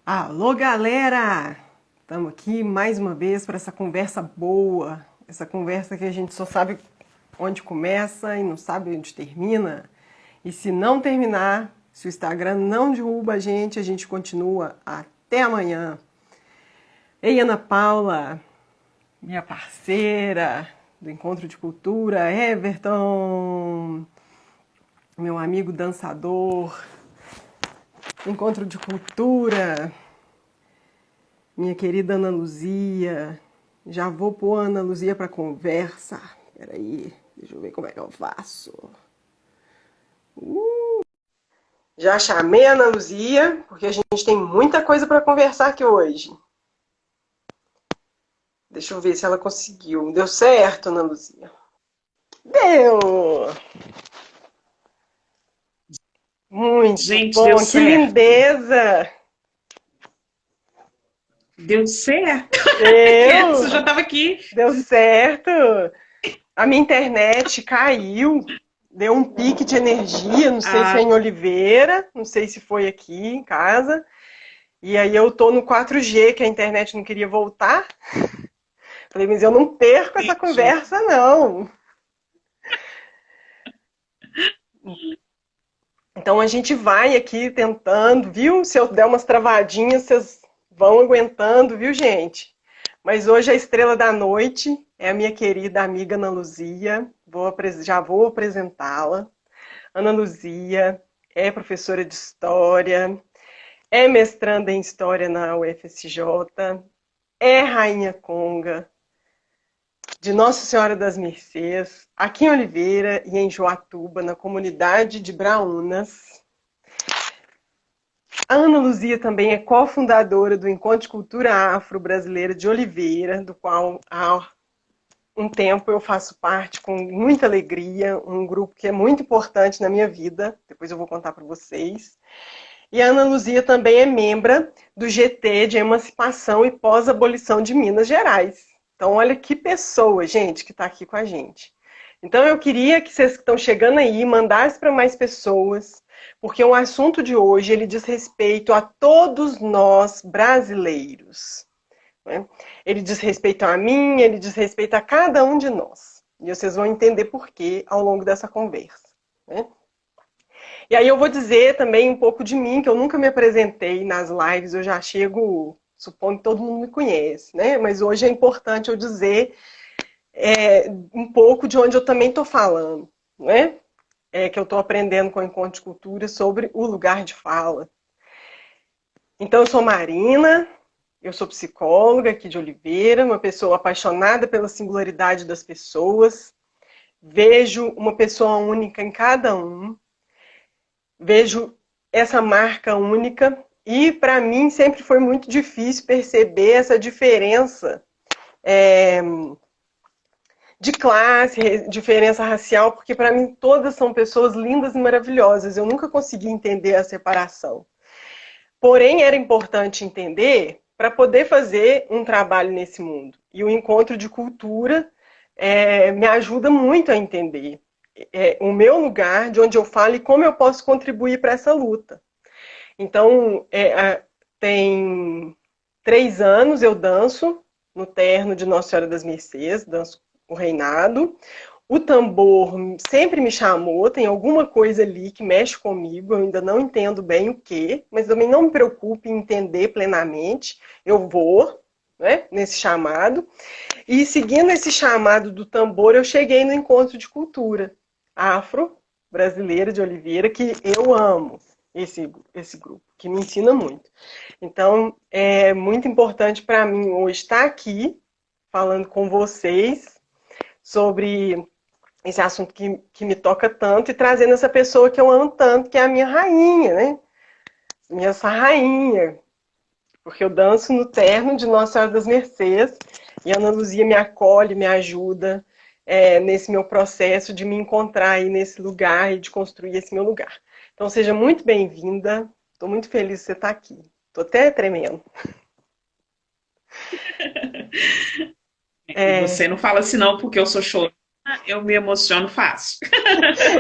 Alô, galera! Estamos aqui mais uma vez para essa conversa boa, essa conversa que a gente só sabe onde começa e não sabe onde termina. E se não terminar, se o Instagram não derruba a gente continua até amanhã. Ei, Ana Paula, minha parceira do Encontro de Cultura, Everton, meu amigo dançador, Encontro de Cultura. Minha querida Ana Luzia, já vou pôr a Ana Luzia para conversa. Peraí, deixa eu ver como é que eu faço. Já chamei a Ana Luzia, porque a gente tem muita coisa para conversar aqui hoje. Deixa eu ver se ela conseguiu. Deu certo, Ana Luzia? Deu! Muito Gente, deu bom, que certo. lindeza! Deu certo. Você já Deu! estava aqui. Deu certo! A minha internet caiu, deu um pique de energia, não sei se é Ah, em Oliveira, não sei se foi aqui em casa. E aí eu tô no 4G, que a internet não queria voltar. Falei, mas eu não perco essa entendi. conversa, não. Então a gente vai aqui tentando, viu? Se eu der umas travadinhas, vocês vão aguentando, viu, gente? Mas hoje a estrela da noite é a minha querida amiga Ana Luzia. Já vou apresentá-la. Ana Luzia é professora de História, é mestranda em História na UFSJ, é Rainha Conga de Nossa Senhora das Mercês, aqui em Oliveira e em Joatuba, na comunidade de Braúnas. A Ana Luzia também é cofundadora do Encontro de Cultura Afro-Brasileira de Oliveira, do qual há um tempo eu faço parte com muita alegria, um grupo que é muito importante na minha vida, depois eu vou contar para vocês. E a Ana Luzia também é membro do GT de Emancipação e Pós-Abolição de Minas Gerais. Então, olha que pessoa, gente, que está aqui com a gente. Então, eu queria que vocês que estão chegando aí mandassem para mais pessoas, porque o assunto de hoje ele diz respeito a todos nós brasileiros. Né? Ele diz respeito a mim, ele diz respeito a cada um de nós. E vocês vão entender por quê ao longo dessa conversa. Né? E aí eu vou dizer também um pouco de mim, que eu nunca me apresentei nas lives, eu já chego, supondo que todo mundo me conhece, né? Mas hoje é importante eu dizer um pouco de onde eu também estou falando, né? Que eu estou aprendendo com o Encontro de Cultura sobre o lugar de fala. Então, eu sou Marina, eu sou psicóloga aqui de Oliveira, uma pessoa apaixonada pela singularidade das pessoas, vejo uma pessoa única em cada um, vejo essa marca única e para mim sempre foi muito difícil perceber essa diferença de classe, diferença racial, porque para mim todas são pessoas lindas e maravilhosas. Eu nunca consegui entender a separação. Porém, era importante entender para poder fazer um trabalho nesse mundo. E o encontro de cultura me ajuda muito a entender o meu lugar, de onde eu falo e como eu posso contribuir para essa luta. Então, tem 3 anos eu danço no terno de Nossa Senhora das Mercês, danço o reinado. O tambor sempre me chamou, tem alguma coisa ali que mexe comigo, eu ainda não entendo bem o que, mas também não me preocupe em entender plenamente, eu vou, né, nesse chamado. E seguindo esse chamado do tambor, eu cheguei no encontro de cultura afro-brasileira de Oliveira, que eu amo esse grupo, que me ensina muito. Então, é muito importante para mim hoje estar aqui falando com vocês sobre esse assunto que me toca tanto e trazendo essa pessoa que eu amo tanto, que é a minha rainha, né? Minha rainha, porque eu danço no terno de Nossa Senhora das Mercês e a Ana Luzia me acolhe, me ajuda nesse meu processo de me encontrar aí nesse lugar e de construir esse meu lugar. Então seja muito bem-vinda, estou muito feliz de você estar aqui. Estou até tremendo. Você não fala assim não, porque eu sou chorona, eu me emociono fácil.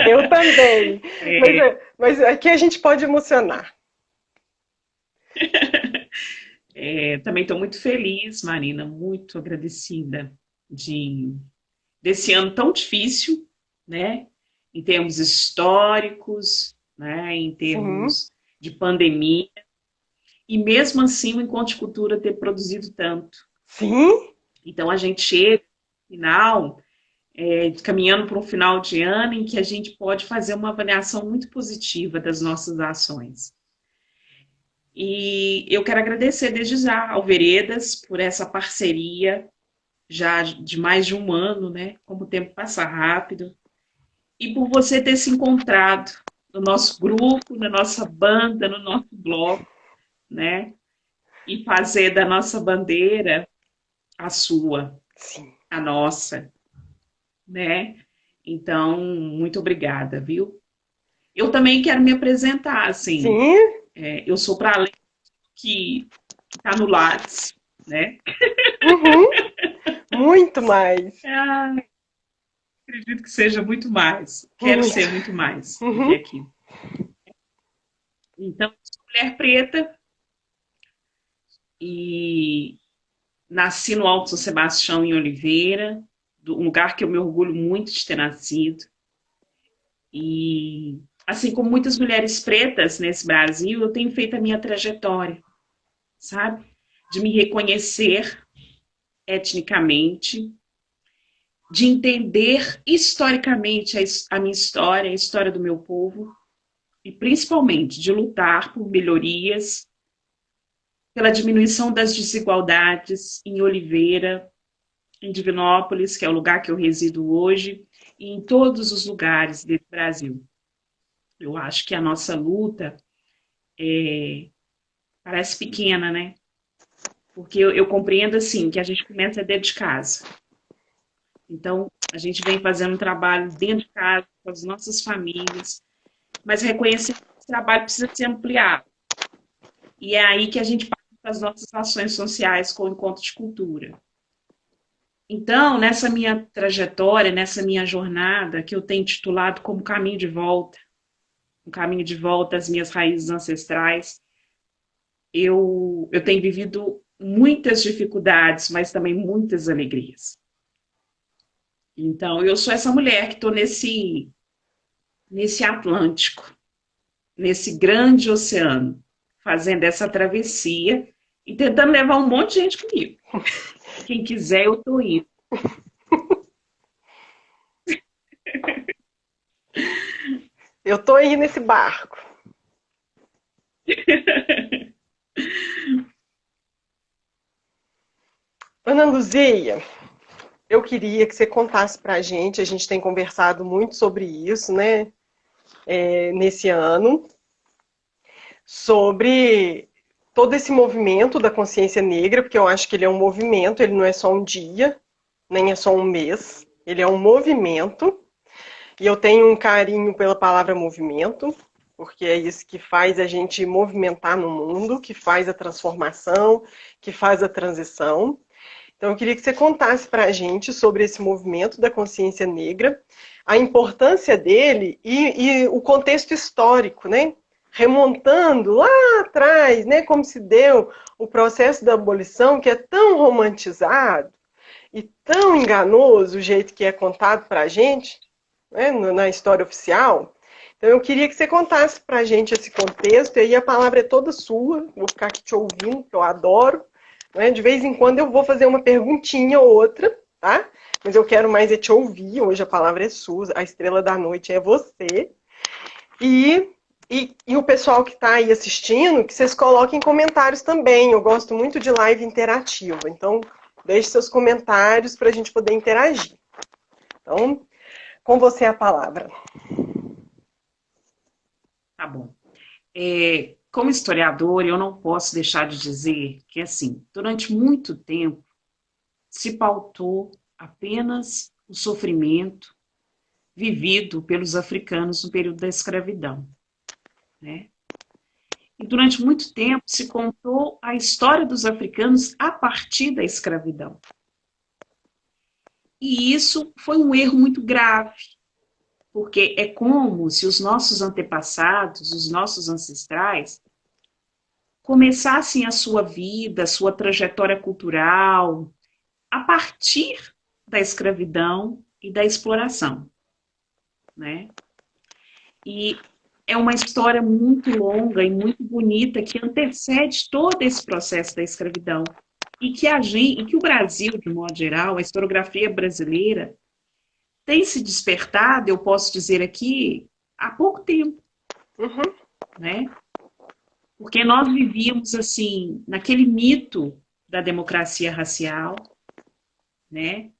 Eu também, É, mas aqui a gente pode emocionar. Também estou muito feliz, Marina, muito agradecida desse ano tão difícil, né? Em termos históricos, né? Em Sim, termos de pandemia, e mesmo assim o Encontro de Cultura ter produzido tanto. sim, Então a gente chega no final, caminhando para um final de ano em que a gente pode fazer uma avaliação muito positiva das nossas ações. E eu quero agradecer desde já ao Veredas por essa parceria já de mais de um ano, né? Como o tempo passa rápido. E por você ter se encontrado no nosso grupo, na nossa banda, no nosso bloco, né? E fazer da nossa bandeira a sua, sim, a nossa, né? Então, muito obrigada, viu? Eu também quero me apresentar, assim, sim. eu sou para além que está no Lattes, né? Uhum, muito mais. Acredito que seja muito mais. Quero Muito. ser muito mais do que Uhum. aquilo. Então, sou mulher preta e nasci no Alto São Sebastião, em Oliveira, um lugar que eu me orgulho muito de ter nascido. E, assim como muitas mulheres pretas nesse Brasil, eu tenho feito a minha trajetória, sabe? De me reconhecer etnicamente, de entender historicamente a minha história, a história do meu povo, e principalmente de lutar por melhorias, pela diminuição das desigualdades em Oliveira, em Divinópolis, que é o lugar que eu resido hoje, e em todos os lugares do Brasil. Eu acho que a nossa luta parece pequena, né? Porque eu compreendo assim que a gente começa dentro de casa. Então, a gente vem fazendo um trabalho dentro de casa, com as nossas famílias, mas reconhecer que esse trabalho precisa ser ampliado. E é aí que a gente passa para as nossas ações sociais com o Encontro de Cultura. Então, nessa minha trajetória, nessa minha jornada, que eu tenho titulado como Caminho de Volta, um caminho de volta às minhas raízes ancestrais, eu tenho vivido muitas dificuldades, mas também muitas alegrias. Então, eu sou essa mulher que estou nesse Atlântico, nesse grande oceano, fazendo essa travessia e tentando levar um monte de gente comigo. Quem quiser, eu estou indo. Eu tô aí nesse barco. Ana Luzia, eu queria que você contasse pra gente, a gente tem conversado muito sobre isso, né, nesse ano, sobre todo esse movimento da consciência negra, porque eu acho que ele é um movimento, ele não é só um dia, nem é só um mês, ele é um movimento, e eu tenho um carinho pela palavra movimento, porque é isso que faz a gente movimentar no mundo, que faz a transformação, que faz a transição. Então, eu queria que você contasse para a gente sobre esse movimento da consciência negra, a importância dele e o contexto histórico, né? Remontando lá atrás, né, como se deu o processo da abolição, que é tão romantizado e tão enganoso o jeito que é contado para a gente, né, na história oficial. Então, eu queria que você contasse para a gente esse contexto, e aí a palavra é toda sua, vou ficar aqui te ouvindo, que eu adoro. Né? De vez em quando eu vou fazer uma perguntinha ou outra, tá? Mas eu quero mais é te ouvir. Hoje a palavra é sua, a estrela da noite é você. E, e o pessoal que está aí assistindo, que vocês coloquem comentários também. Eu gosto muito de live interativa. Então, deixe seus comentários para a gente poder interagir. Então, com você a palavra. Tá bom. Como historiador, eu não posso deixar de dizer que, assim, durante muito tempo se pautou apenas o sofrimento vivido pelos africanos no período da escravidão, né? E durante muito tempo se contou a história dos africanos a partir da escravidão. E isso foi um erro muito grave, porque é como se os nossos antepassados, os nossos ancestrais, começassem a sua vida, a sua trajetória cultural, a partir da escravidão e da exploração, né? E é uma história muito longa e muito bonita que antecede todo esse processo da escravidão e que o Brasil, de modo geral, a historiografia brasileira, tem se despertado, eu posso dizer aqui, há pouco tempo, né? Porque nós vivíamos, assim, naquele mito da democracia racial, né?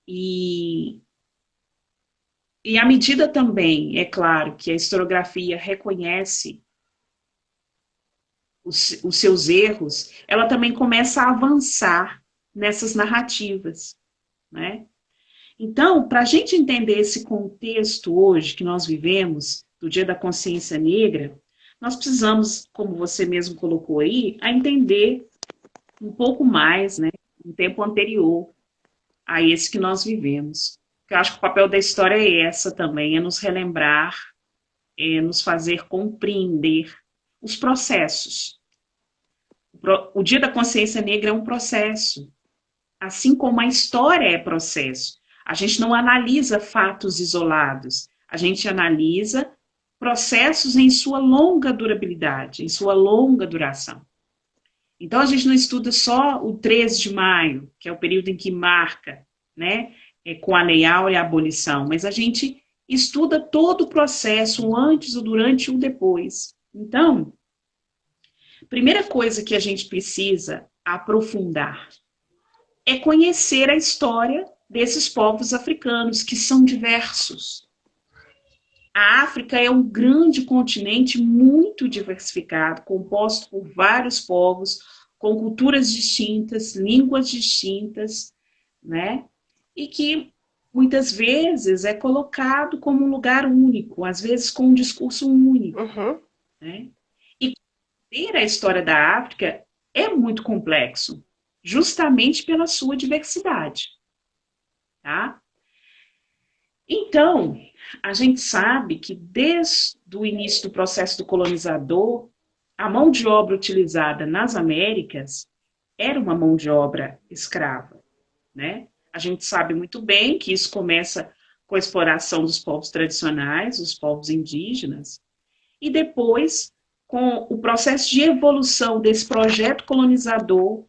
E à medida também, é claro, que a historiografia reconhece os seus erros, ela também começa a avançar nessas narrativas, né? Então, para a gente entender esse contexto hoje que nós vivemos, do Dia da Consciência Negra, nós precisamos, como você mesmo colocou aí, a entender um pouco mais, né, um tempo anterior a esse que nós vivemos. Eu acho que o papel da história é essa também, é nos relembrar, é nos fazer compreender os processos. O Dia da Consciência Negra é um processo, assim como a história é processo. A gente não analisa fatos isolados, a gente analisa processos em sua longa durabilidade, em sua longa duração. Então, a gente não estuda só o 13 de maio, que é o período em que marca, né, com a Lei Áurea e a abolição, mas a gente estuda todo o processo, o antes, o durante e o depois. Então, a primeira coisa que a gente precisa aprofundar é conhecer a história desses povos africanos, que são diversos. A África é um grande continente muito diversificado, composto por vários povos, com culturas distintas, línguas distintas, né? E que muitas vezes é colocado como um lugar único, às vezes com um discurso único, né? E conhecer a história da África é muito complexo, justamente pela sua diversidade, tá? Então, a gente sabe que desde o início do processo do colonizador, a mão de obra utilizada nas Américas era uma mão de obra escrava, né? A gente sabe muito bem que isso começa com a exploração dos povos tradicionais, os povos indígenas, e depois, com o processo de evolução desse projeto colonizador,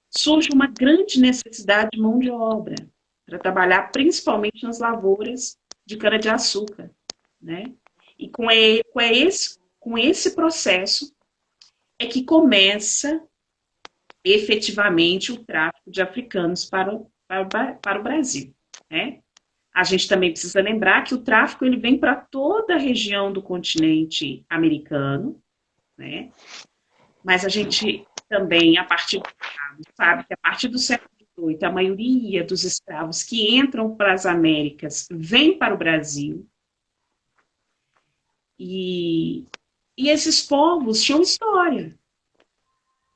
surge uma grande necessidade de mão de obra para trabalhar principalmente nas lavouras de cana-de-açúcar, né? E com esse processo é que começa efetivamente o tráfico de africanos para o Brasil, né? A gente também precisa lembrar que o tráfico ele vem para toda a região do continente americano, né? Mas a gente também, a partir do sabe que a partir do século XVIII, a maioria dos escravos que entram para as Américas vem para o Brasil. E esses povos tinham história.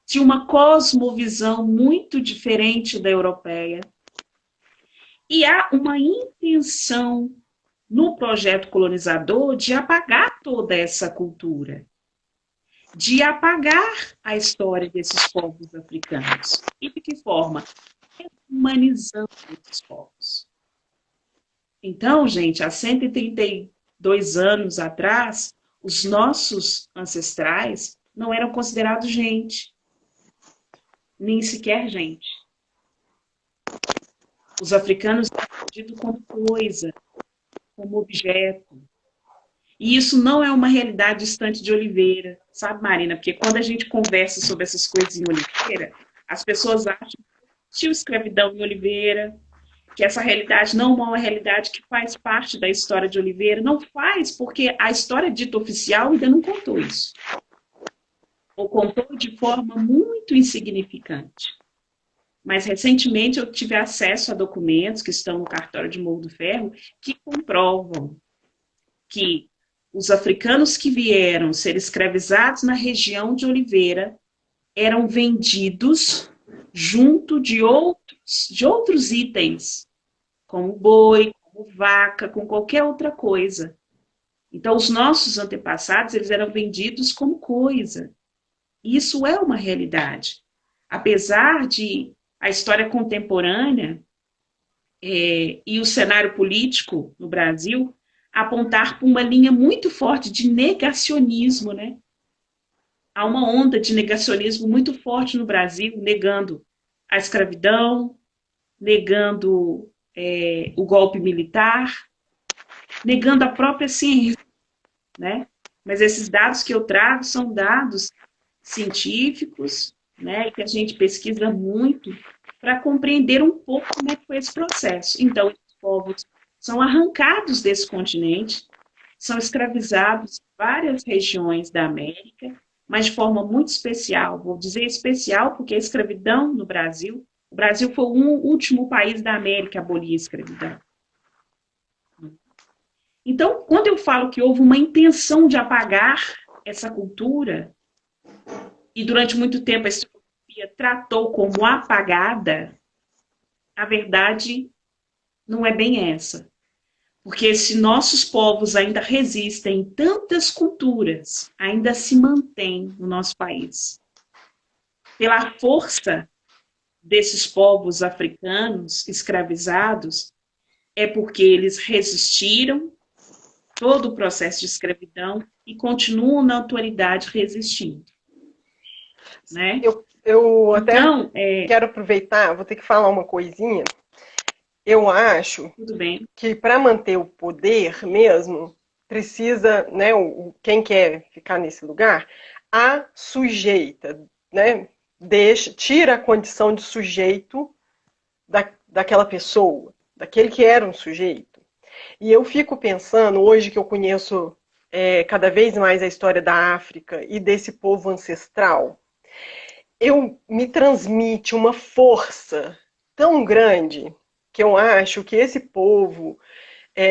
Tinha uma cosmovisão muito diferente da europeia. E há uma intenção no projeto colonizador de apagar toda essa cultura, de apagar a história desses povos africanos. E de que forma? Humanizando esses povos. Então, gente, há 132 anos atrás, os nossos ancestrais não eram considerados gente, nem sequer gente. Os africanos eram entendidos como coisa, como objeto. E isso não é uma realidade distante de Oliveira, sabe, Marina? Porque quando a gente conversa sobre essas coisas em Oliveira, as pessoas acham que existiu escravidão em Oliveira, que essa realidade não é uma realidade que faz parte da história de Oliveira. Não faz, porque a história dita oficial ainda não contou isso. Ou contou de forma muito insignificante. Mas, recentemente, eu tive acesso a documentos que estão no cartório de Morro do Ferro que comprovam que os africanos que vieram ser escravizados na região de Oliveira eram vendidos junto de outros itens, como boi, como vaca, com qualquer outra coisa. Então, os nossos antepassados, eles eram vendidos como coisa. Isso é uma realidade. Apesar de a história contemporânea e o cenário político no Brasil apontar para uma linha muito forte de negacionismo, né? Há uma onda de negacionismo muito forte no Brasil, negando a escravidão, negando o golpe militar, negando a própria ciência, né? Mas esses dados que eu trago são dados científicos, né? Que a gente pesquisa muito para compreender um pouco como é que foi esse processo. Então, os povos são arrancados desse continente, são escravizados em várias regiões da América, mas de forma muito especial. Vou dizer especial porque a escravidão no Brasil, o Brasil foi o último país da América a abolir a escravidão. Então, quando eu falo que houve uma intenção de apagar essa cultura, e durante muito tempo a historiografia tratou como apagada, a verdade não é bem essa. Porque se nossos povos ainda resistem, tantas culturas ainda se mantêm no nosso país. Pela força desses povos africanos escravizados, é porque eles resistiram todo o processo de escravidão e continuam na atualidade resistindo. Né? Eu até quero aproveitar, vou ter que falar uma coisinha. Eu acho que para manter o poder mesmo, precisa, né, quem quer ficar nesse lugar, a sujeita, né, tira a condição de sujeito daquela pessoa, daquele que era um sujeito. E eu fico pensando, hoje que eu conheço cada vez mais a história da África e desse povo ancestral, me transmite uma força tão grande que eu acho que esse povo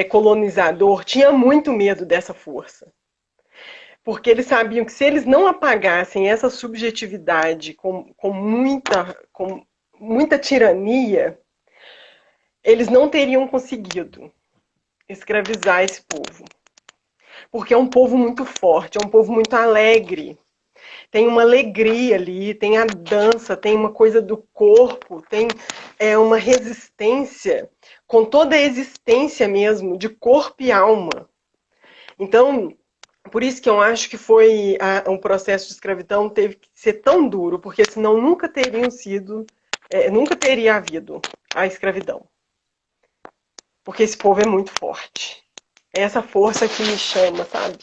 colonizador tinha muito medo dessa força. Porque eles sabiam que se eles não apagassem essa subjetividade com muita tirania, eles não teriam conseguido escravizar esse povo. Porque é um povo muito forte, é um povo muito alegre. Tem uma alegria ali, tem a dança, tem uma coisa do corpo, tem uma resistência com toda a existência mesmo, de corpo e alma. Então, por isso que eu acho que foi um processo de escravidão teve que ser tão duro, porque senão nunca teria havido a escravidão. Porque esse povo é muito forte. É essa força que me chama, sabe?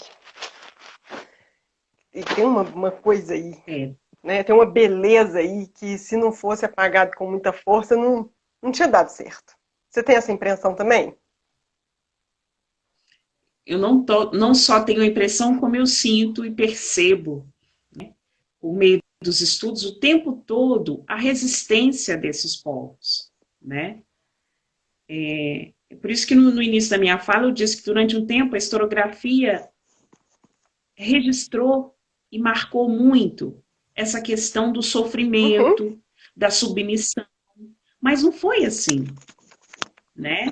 E tem uma coisa aí, né? Tem uma beleza aí que se não fosse apagado com muita força, não tinha dado certo. Você tem essa impressão também? Eu não só tenho a impressão, como eu sinto e percebo, né, por meio dos estudos, o tempo todo, a resistência desses povos, né? É por isso que no início da minha fala eu disse que durante um tempo a historiografia registrou e marcou muito essa questão do sofrimento, da submissão, mas não foi assim, né?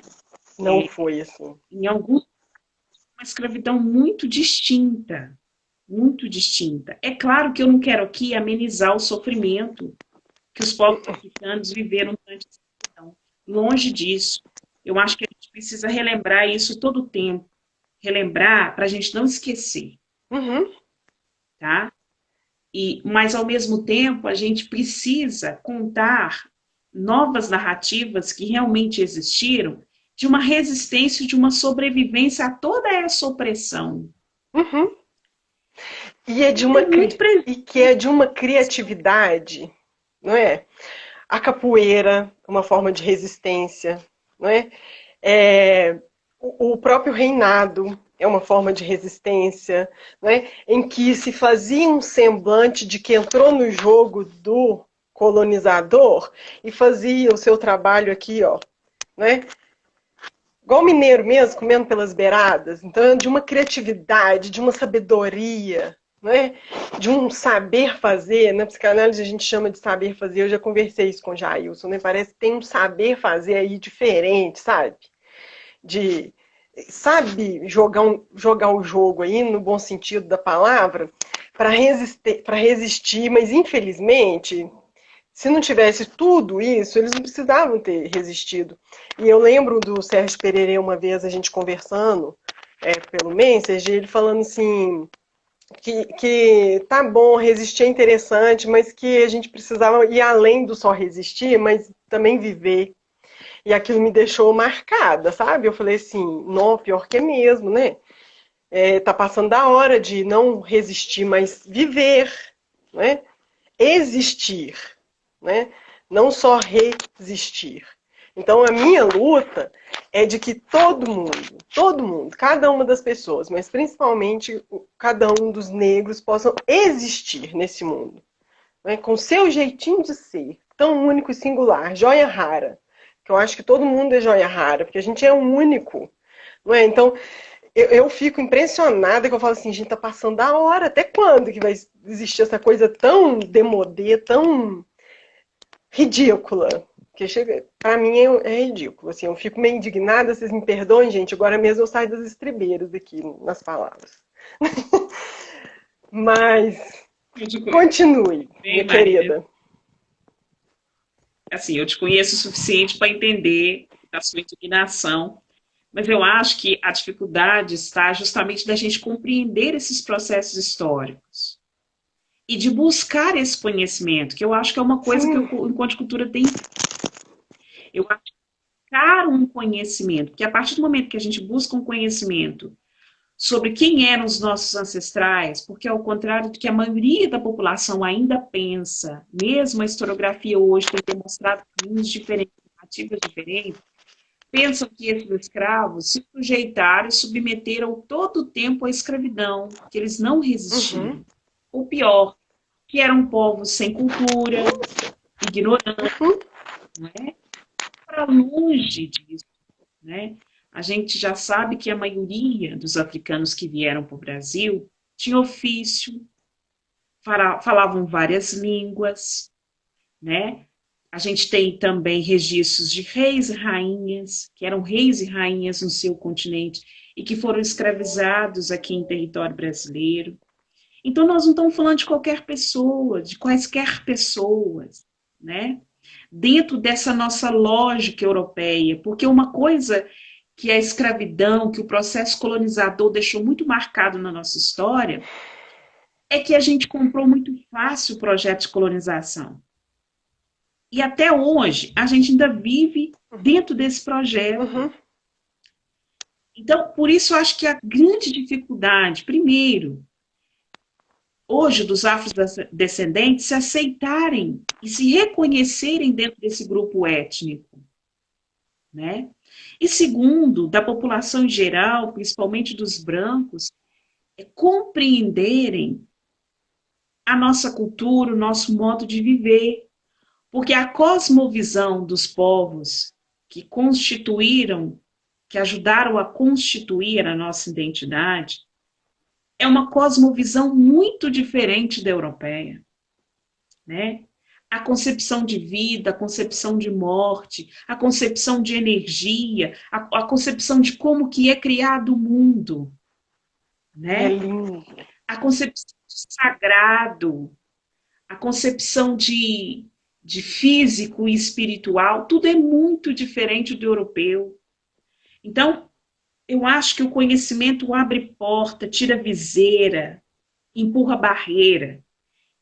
Não foi assim. Em alguns, uma escravidão muito distinta, muito distinta. É claro que eu não quero aqui amenizar o sofrimento que os povos africanos viveram durante a escravidão. Longe disso. Eu acho que a gente precisa relembrar isso todo o tempo. Relembrar para a gente não esquecer. Tá? Mas, ao mesmo tempo, a gente precisa contar novas narrativas que realmente existiram de uma resistência, de uma sobrevivência a toda essa opressão. E que é de uma criatividade, não é? A capoeira, uma forma de resistência, não é? O próprio reinado é uma forma de resistência, não é? Em que se fazia um semblante de que entrou no jogo do colonizador e fazia o seu trabalho aqui, ó, não é? Igual mineiro mesmo, comendo pelas beiradas. Então, é de uma criatividade, de uma sabedoria, não é? De um saber fazer. Na psicanálise a gente chama de saber fazer. Eu já conversei isso com o Jailson, né? Parece que tem um saber fazer aí diferente, sabe? Sabe jogar o jogo aí, no bom sentido da palavra, para resistir, mas infelizmente, se não tivesse tudo isso, eles não precisavam ter resistido. E eu lembro do Sérgio Pererê uma vez, a gente conversando pelo Messenger, ele falando assim, que tá bom, resistir é interessante, mas que a gente precisava ir além do só resistir, mas também viver. E aquilo me deixou marcada, sabe? Eu falei assim, não, pior que é mesmo, né? Tá passando da hora de não resistir, mas viver, né? Existir, né? Não só resistir. Então a minha luta é de que todo mundo, cada uma das pessoas, mas principalmente cada um dos negros possam existir nesse mundo, né? Com seu jeitinho de ser, tão único e singular, joia rara. Que eu acho que todo mundo é joia rara, porque a gente é um único, não é? Então eu fico impressionada que eu falo assim, gente, tá passando da hora. Até quando que vai existir essa coisa tão demodê, tão ridícula? Que chega, pra mim é ridículo. Assim, eu fico meio indignada, vocês me perdoem, gente. Agora mesmo eu saio das estribeiras aqui nas palavras. Mas continue, minha querida. Assim, eu te conheço o suficiente para entender a sua indignação. Mas eu acho que a dificuldade está justamente da gente compreender esses processos históricos e de buscar esse conhecimento, que eu acho que é uma coisa que o Encontro de Cultura tem. Eu acho que buscar um conhecimento, porque a partir do momento que a gente busca um conhecimento sobre quem eram os nossos ancestrais, porque ao contrário do que a maioria da população ainda pensa, mesmo a historiografia hoje tem demonstrado caminhos diferentes, narrativas diferentes, pensam que esses escravos se sujeitaram e submeteram todo o tempo à escravidão, que eles não resistiram. Uhum. Ou pior, que eram povos sem cultura, ignorantes, não é? Para longe disso, né? A gente já sabe que a maioria dos africanos que vieram para o Brasil tinha ofício, falavam várias línguas, né? A gente tem também registros de reis e rainhas, que eram reis e rainhas no seu continente e que foram escravizados aqui em território brasileiro. Então, nós não estamos falando de qualquer pessoa, de quaisquer pessoas, né? Dentro dessa nossa lógica europeia, porque uma coisa que a escravidão, que o processo colonizador deixou muito marcado na nossa história, é que a gente comprou muito fácil o projeto de colonização. E até hoje, a gente ainda vive dentro desse projeto. Uhum. Então, por isso, eu acho que a grande dificuldade, primeiro, hoje, dos afrodescendentes se aceitarem e se reconhecerem dentro desse grupo étnico, né? E segundo, da população em geral, principalmente dos brancos, é compreenderem a nossa cultura, o nosso modo de viver. Porque a cosmovisão dos povos que constituíram, que ajudaram a constituir a nossa identidade, é uma cosmovisão muito diferente da europeia, né? A concepção de vida, a concepção de morte, a concepção de energia, a concepção de como que é criado o mundo, né? É lindo. A concepção de sagrado, a concepção de físico e espiritual, tudo é muito diferente do europeu. Então, eu acho que o conhecimento abre porta, tira viseira, empurra barreira.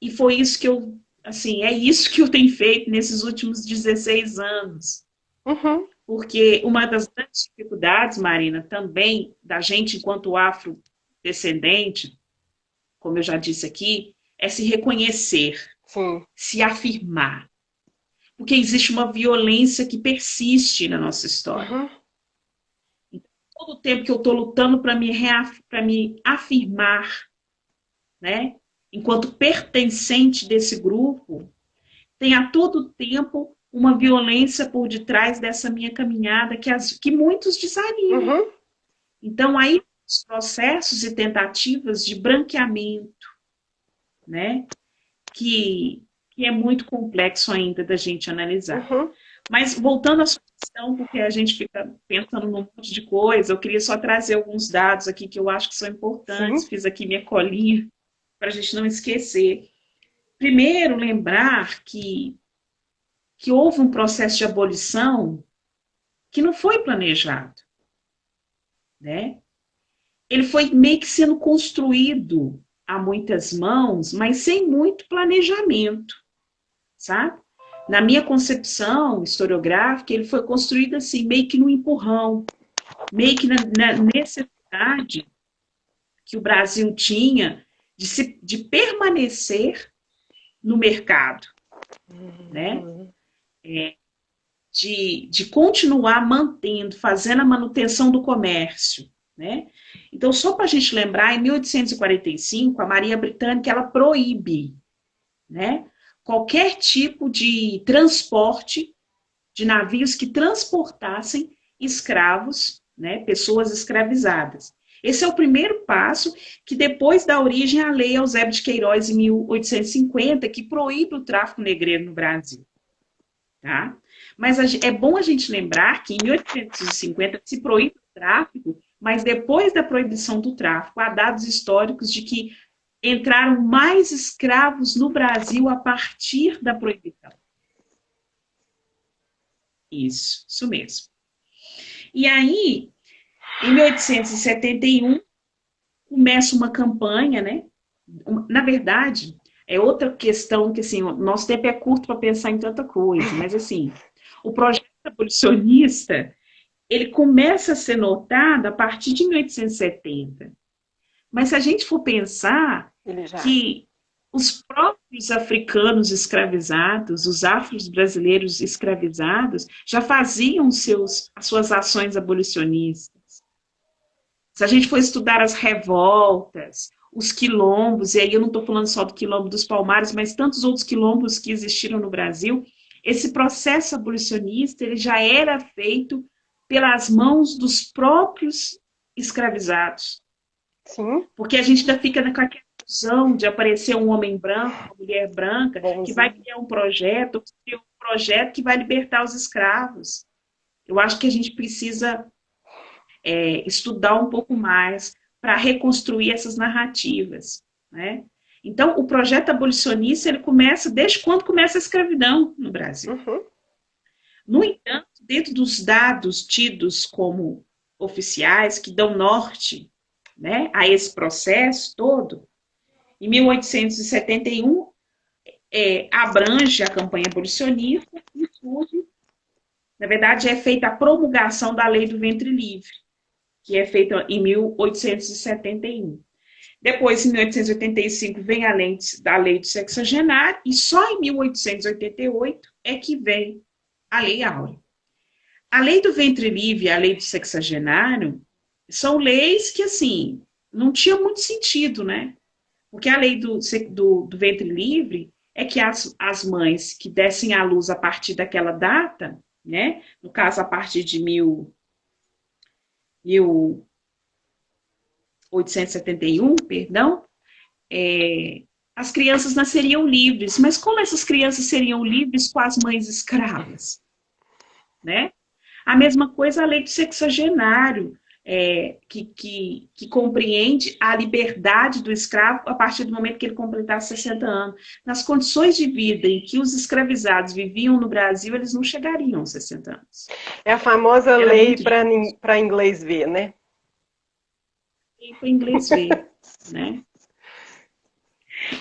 E foi isso que eu, assim, é isso que eu tenho feito nesses últimos 16 anos. Uhum. Porque uma das grandes dificuldades, Marina, também da gente enquanto afrodescendente, como eu já disse aqui, é se reconhecer, Sim. se afirmar. Porque existe uma violência que persiste na nossa história. Uhum. Então, todo o tempo que eu estou lutando para me afirmar, né, enquanto pertencente desse grupo, tem a todo tempo uma violência por detrás dessa minha caminhada que muitos desanimam. Uhum. Então, aí, os processos e tentativas de branqueamento, né, que é muito complexo ainda da gente analisar. Uhum. Mas, voltando à sua questão, porque a gente fica pensando num monte de coisa, eu queria só trazer alguns dados aqui que eu acho que são importantes. Sim. Fiz aqui minha colinha para a gente não esquecer. Primeiro, lembrar que houve um processo de abolição que não foi planejado, né? Ele foi meio que sendo construído a muitas mãos, mas sem muito planejamento, sabe? Na minha concepção historiográfica, ele foi construído assim, meio que no empurrão, meio que na necessidade que o Brasil tinha de permanecer no mercado, né? De continuar mantendo, fazendo a manutenção do comércio, né? Então, só para a gente lembrar, em 1845, a Marinha Britânica, ela proíbe, né, qualquer tipo de transporte de navios que transportassem escravos, né, pessoas escravizadas. Esse é o primeiro passo que depois dá origem à Lei Eusébio de Queiroz, em 1850, que proíbe o tráfico negreiro no Brasil. Tá? Mas é bom a gente lembrar que em 1850 se proíbe o tráfico, mas depois da proibição do tráfico, há dados históricos de que entraram mais escravos no Brasil a partir da proibição. Isso mesmo. E aí, em 1871, começa uma campanha, né? Na verdade, é outra questão que, assim, o nosso tempo é curto para pensar em tanta coisa, mas, assim, o projeto abolicionista, ele começa a ser notado a partir de 1870. Mas se a gente for pensar que os próprios africanos escravizados, os afros brasileiros escravizados, já faziam as suas ações abolicionistas. Se a gente for estudar as revoltas, os quilombos, e aí eu não estou falando só do quilombo dos Palmares, mas tantos outros quilombos que existiram no Brasil, esse processo abolicionista ele já era feito pelas mãos dos próprios escravizados. Sim. Porque a gente ainda fica com aquela ilusão de aparecer um homem branco, uma mulher branca, que vai criar um projeto que vai libertar os escravos. Eu acho que a gente precisa estudar um pouco mais para reconstruir essas narrativas, né? Então, o projeto abolicionista, ele começa desde quando começa a escravidão no Brasil. Uhum. No entanto, dentro dos dados tidos como oficiais, que dão norte, né, a esse processo todo, em 1871, abrange a campanha abolicionista e surge, na verdade, é feita a promulgação da Lei do Ventre Livre, que é feita em 1871. Depois, em 1885, vem a lei da Lei do Sexagenário, e só em 1888 é que vem a Lei Áurea. A Lei do Ventre Livre e a Lei do Sexagenário são leis que, assim, não tinha muito sentido, né? Porque a lei do ventre livre é que as mães que dessem à luz a partir daquela data, né? No caso, a partir de 1871, perdão, as crianças nasceriam livres. Mas como essas crianças seriam livres com as mães escravas? Né? A mesma coisa a lei do sexagenário, que compreende a liberdade do escravo a partir do momento que ele completar 60 anos. Nas condições de vida em que os escravizados viviam no Brasil, eles não chegariam aos 60 anos. É a famosa lei para inglês ver, né? Para inglês ver, né?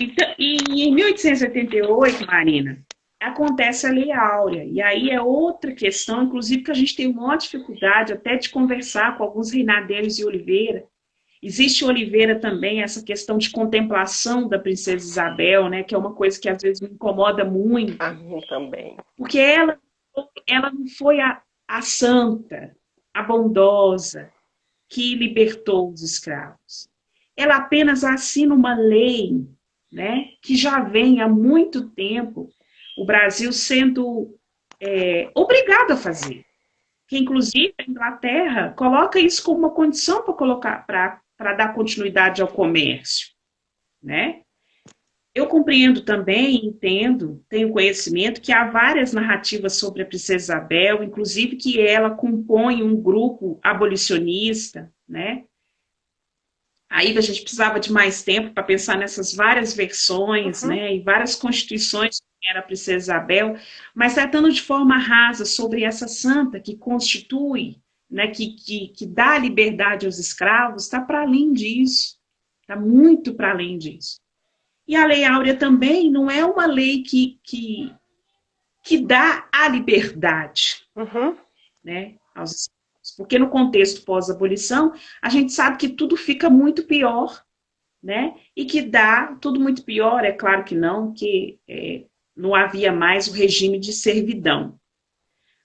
Então, e em 1888, Marina, acontece a Lei Áurea. E aí é outra questão, inclusive, que a gente tem uma dificuldade até de conversar com alguns Reinadeiros e Oliveira. Existe em Oliveira também essa questão de contemplação da Princesa Isabel, né? Que é uma coisa que às vezes me incomoda muito. A mim também. Porque ela não foi a santa, a bondosa, que libertou os escravos. Ela apenas assina uma lei, né? Que já vem há muito tempo o Brasil sendo obrigado a fazer. Que, inclusive, a Inglaterra coloca isso como uma condição para dar continuidade ao comércio. Né? Eu compreendo também, entendo, tenho conhecimento que há várias narrativas sobre a Princesa Isabel, inclusive que ela compõe um grupo abolicionista, né? Aí a gente precisava de mais tempo para pensar nessas várias versões, né, e várias constituições que era a Princesa Isabel, mas tratando de forma rasa sobre essa santa que constitui, né, que dá liberdade aos escravos, está para além disso, está muito para além disso. E a Lei Áurea também não é uma lei que dá a liberdade, né, aos escravos. Porque no contexto pós-abolição, a gente sabe que tudo fica muito pior, né? E que dá tudo muito pior, é claro que não, que não havia mais o regime de servidão.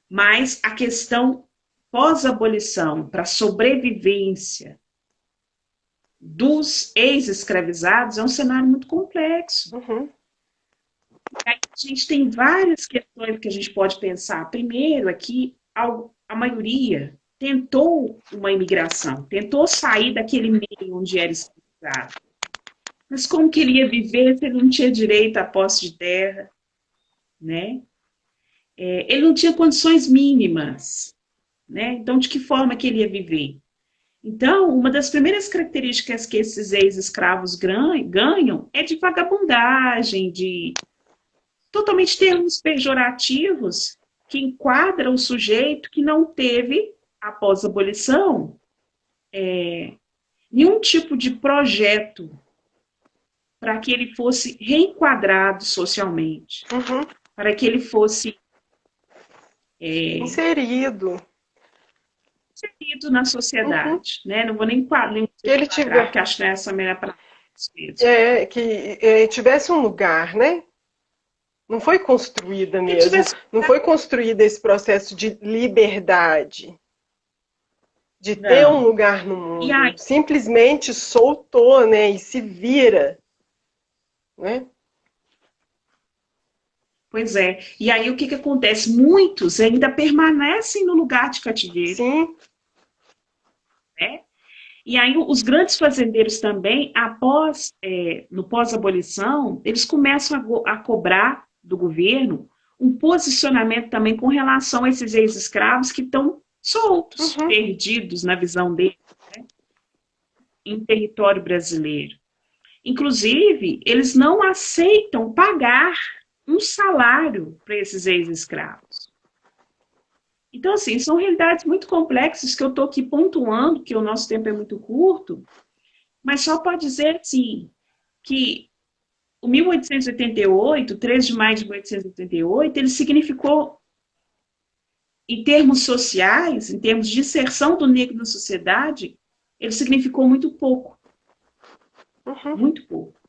Mas a questão pós-abolição, para a sobrevivência dos ex-escravizados, é um cenário muito complexo. A gente tem várias questões que a gente pode pensar. Primeiro é que a maioria tentou uma imigração, tentou sair daquele meio onde era escravizado. Mas como que ele ia viver se ele não tinha direito à posse de terra, né? Ele não tinha condições mínimas, né? Então, de que forma que ele ia viver? Então, uma das primeiras características que esses ex-escravos ganham é de vagabundagem, de totalmente termos pejorativos que enquadram o sujeito que não teve, após a abolição, nenhum tipo de projeto para que ele fosse reenquadrado socialmente, para que ele fosse inserido na sociedade, né? Não vou nem enquadrar, porque acho que essa é a melhor palavra. Que tivesse um lugar, né? Não foi construída mesmo. Não foi construído esse processo de liberdade, de ter um lugar no mundo. Aí, simplesmente soltou, né? E se vira, né? Pois é. E aí o que acontece? Muitos ainda permanecem no lugar de cativeiro. Sim. Né? E aí os grandes fazendeiros também, no pós-abolição, eles começam a cobrar do governo um posicionamento também com relação a esses ex-escravos que estão soltos, perdidos na visão deles, né? Em território brasileiro. Inclusive, eles não aceitam pagar um salário para esses ex-escravos. Então, assim, são realidades muito complexas que eu estou aqui pontuando, que o nosso tempo é muito curto, mas só para dizer, assim, que o 1888, 13 de maio de 1888, ele significou, em termos sociais, em termos de inserção do negro na sociedade, ele significou muito pouco. Muito pouco.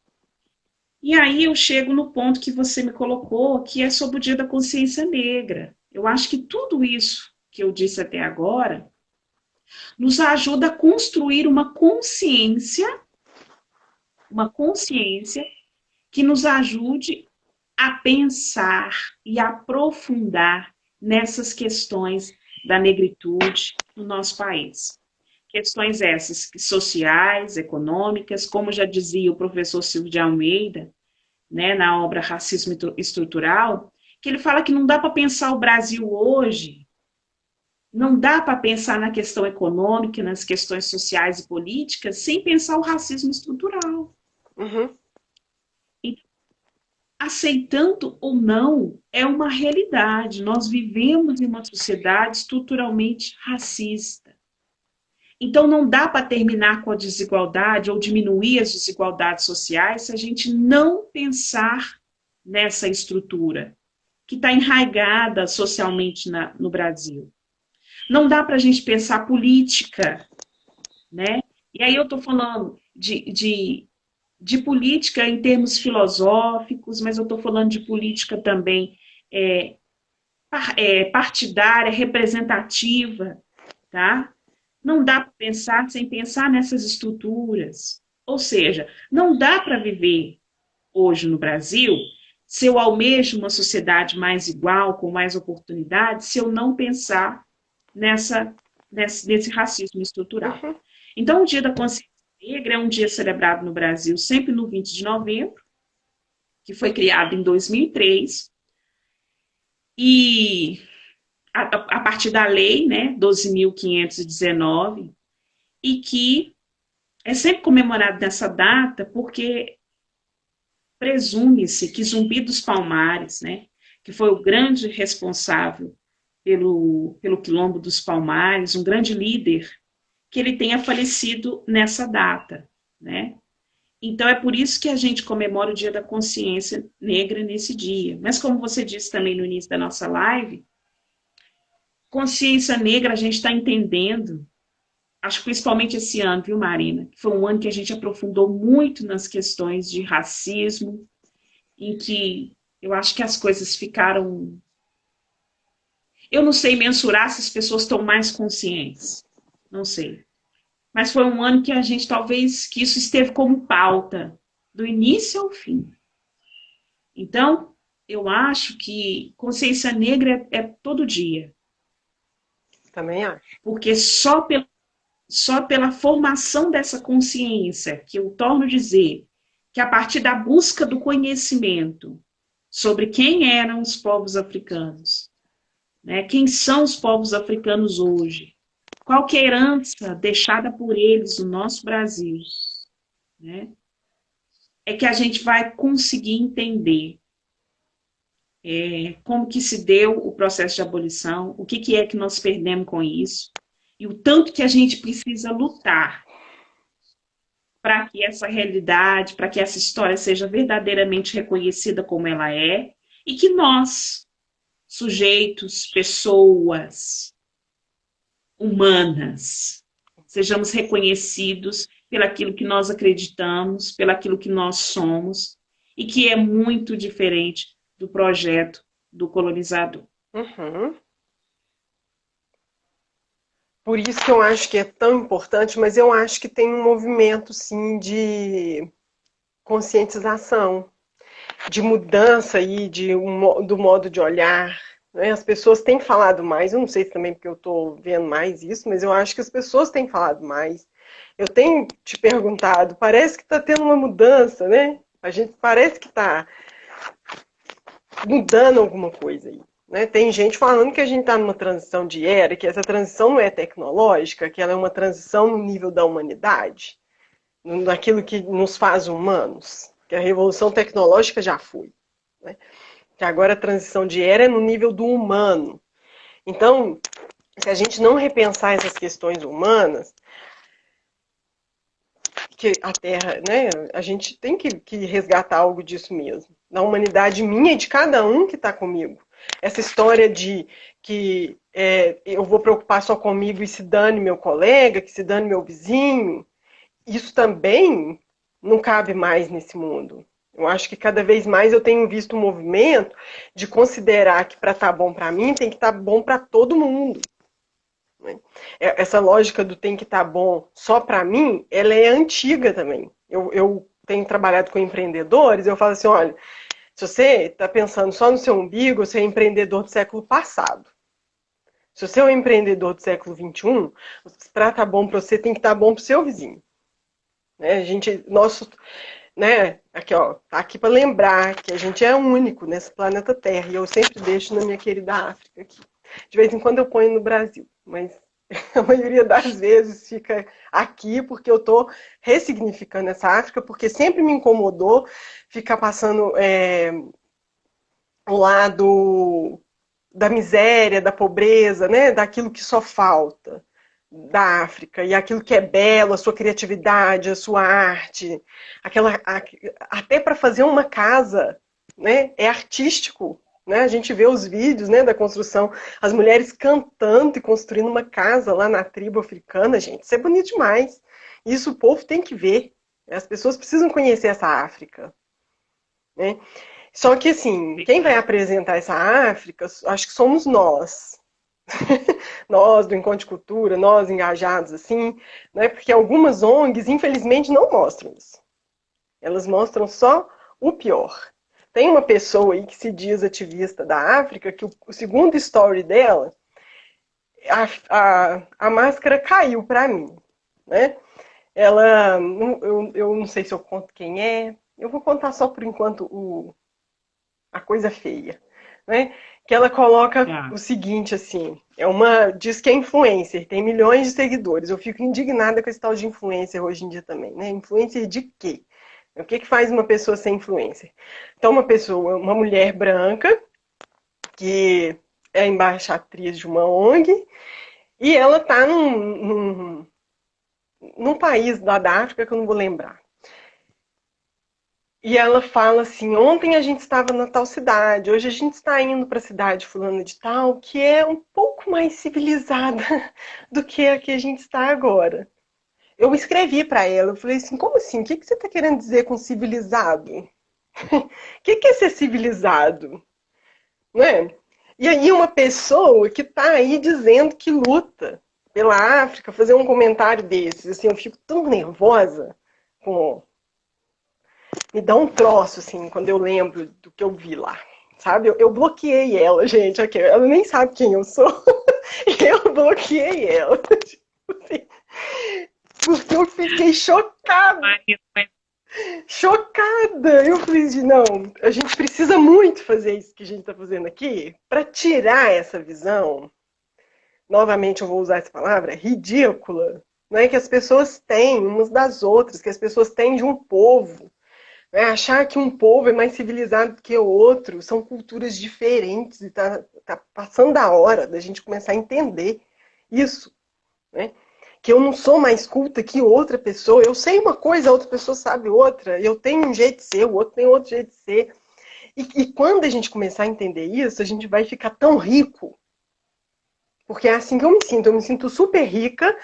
E aí eu chego no ponto que você me colocou, que é sobre o Dia da Consciência Negra. Eu acho que tudo isso que eu disse até agora nos ajuda a construir uma consciência que nos ajude a pensar e aprofundar nessas questões da negritude no nosso país. Questões essas sociais, econômicas, como já dizia o professor Silvio de Almeida, né, na obra Racismo Estrutural, que ele fala que não dá para pensar o Brasil hoje, não dá para pensar na questão econômica, nas questões sociais e políticas, sem pensar o racismo estrutural. E, aceitando ou não, é uma realidade. Nós vivemos em uma sociedade estruturalmente racista. Então, não dá para terminar com a desigualdade ou diminuir as desigualdades sociais se a gente não pensar nessa estrutura que está enraizada socialmente no Brasil. Não dá para a gente pensar política, né? E aí eu estou falando de política em termos filosóficos, mas eu estou falando de política também partidária, representativa, tá? Não dá para pensar sem pensar nessas estruturas. Ou seja, não dá para viver hoje no Brasil se eu almejo uma sociedade mais igual, com mais oportunidades, se eu não pensar nesse racismo estrutural. Então, o Dia da Consciência Negra é um dia celebrado no Brasil sempre no 20 de novembro, que foi criado em 2003, e a partir da lei, né, 12.519, e que é sempre comemorado nessa data porque presume-se que Zumbi dos Palmares, né, que foi o grande responsável pelo Quilombo dos Palmares, um grande líder, que ele tenha falecido nessa data, né? Então é por isso que a gente comemora o Dia da Consciência Negra nesse dia. Mas como você disse também no início da nossa live, consciência negra a gente está entendendo, acho que principalmente esse ano, viu, Marina? Foi um ano que a gente aprofundou muito nas questões de racismo, em que eu acho que as coisas ficaram. Eu não sei mensurar se as pessoas estão mais conscientes. Não sei. Mas foi um ano que a gente talvez que isso esteve como pauta, do início ao fim. Então, eu acho que consciência negra é todo dia. Também acho. Porque só pela formação dessa consciência, que eu torno a dizer, que a partir da busca do conhecimento sobre quem eram os povos africanos, né? Quem são os povos africanos hoje, qual que é a herança deixada por eles no nosso Brasil, né? É que a gente vai conseguir entender como que se deu o processo de abolição, o que, que é que nós perdemos com isso, e o tanto que a gente precisa lutar para que essa realidade, para que essa história seja verdadeiramente reconhecida como ela é, e que nós, sujeitos, pessoas humanas, sejamos reconhecidos pelaquilo que nós acreditamos, pelaquilo que nós somos, e que é muito diferente do projeto do colonizador. Uhum. Por isso que eu acho que é tão importante, mas eu acho que tem um movimento, sim, de conscientização, de mudança aí do modo de olhar. Né? As pessoas têm falado mais, eu não sei se também porque eu estou vendo mais isso, mas eu acho que as pessoas têm falado mais. Eu tenho te perguntado, parece que está tendo uma mudança, né? A gente parece que está mudando alguma coisa aí. Né? Tem gente falando que a gente está numa transição de era, que essa transição não é tecnológica, que ela é uma transição no nível da humanidade, naquilo que nos faz humanos, que a revolução tecnológica já foi. Né? Que agora a transição de era é no nível do humano. Então, se a gente não repensar essas questões humanas, que a Terra, né, a gente tem que resgatar algo disso mesmo, da humanidade minha e de cada um que está comigo. Essa história de que eu vou preocupar só comigo e se dane meu colega, que se dane meu vizinho, isso também não cabe mais nesse mundo. Eu acho que cada vez mais eu tenho visto um movimento de considerar que para estar bom para mim tem que estar bom para todo mundo. Essa lógica do tem que estar bom só para mim, ela é antiga também. Eu tenho trabalhado com empreendedores, eu falo assim, olha, se você está pensando só no seu umbigo, você é empreendedor do século passado. Se você é um empreendedor do século XXI, para estar bom para você, tem que estar bom para o seu vizinho. Né? Né, aqui, ó, tá aqui para lembrar que a gente é único nesse planeta Terra. E eu sempre deixo na minha querida África aqui. De vez em quando eu ponho no Brasil, mas a maioria das vezes fica aqui porque eu estou ressignificando essa África, porque sempre me incomodou ficar passando o lado da miséria, da pobreza, né, daquilo que só falta da África, e aquilo que é belo, a sua criatividade, a sua arte, até para fazer uma casa, né, é artístico. Né? A gente vê os vídeos, né, da construção, as mulheres cantando e construindo uma casa lá na tribo africana, gente, isso é bonito demais. Isso o povo tem que ver. As pessoas precisam conhecer essa África. Né? Só que, assim, quem vai apresentar essa África, acho que somos nós. Nós do Encontro de Cultura, nós engajados assim, né? Porque algumas ONGs, infelizmente, não mostram isso. Elas mostram só o pior. Tem uma pessoa aí que se diz ativista da África, que o segundo story dela, a máscara caiu para mim, né? Ela, eu não sei se eu conto quem é, eu vou contar só por enquanto a coisa feia, né? Que ela coloca Tá. o seguinte, assim, diz que é influencer, tem milhões de seguidores. Eu fico indignada com esse tal de influencer hoje em dia também, né? Influencer de quê? O que faz uma pessoa ser influencer? Então, uma mulher branca, que é embaixatriz de uma ONG, e ela tá num país lá da África que eu não vou lembrar. E ela fala assim: ontem a gente estava na tal cidade, hoje a gente está indo para a cidade fulana de tal, que é um pouco mais civilizada do que a que a gente está agora. Eu escrevi para ela, eu falei assim: como assim? O que você está querendo dizer com civilizado? O que é ser civilizado? Não é? E aí uma pessoa que está aí dizendo que luta pela África, fazer um comentário desses, assim, eu fico tão nervosa com me dá um troço, assim, quando eu lembro do que eu vi lá. Sabe? Eu bloqueei ela, gente. Aqui, ela nem sabe quem eu sou. Eu bloqueei ela. Porque eu fiquei chocada. Chocada. Eu falei, não, a gente precisa muito fazer isso que a gente está fazendo aqui para tirar essa visão. Novamente eu vou usar essa palavra, ridícula, né, que as pessoas têm umas das outras, que as pessoas têm de um povo. Achar que um povo é mais civilizado que o outro, são culturas diferentes e tá passando da hora da gente começar a entender isso, né? Que eu não sou mais culta que outra pessoa, eu sei uma coisa, a outra pessoa sabe outra, eu tenho um jeito de ser, o outro tem outro jeito de ser. E quando a gente começar a entender isso, a gente vai ficar tão rico. Porque é assim que eu me sinto super rica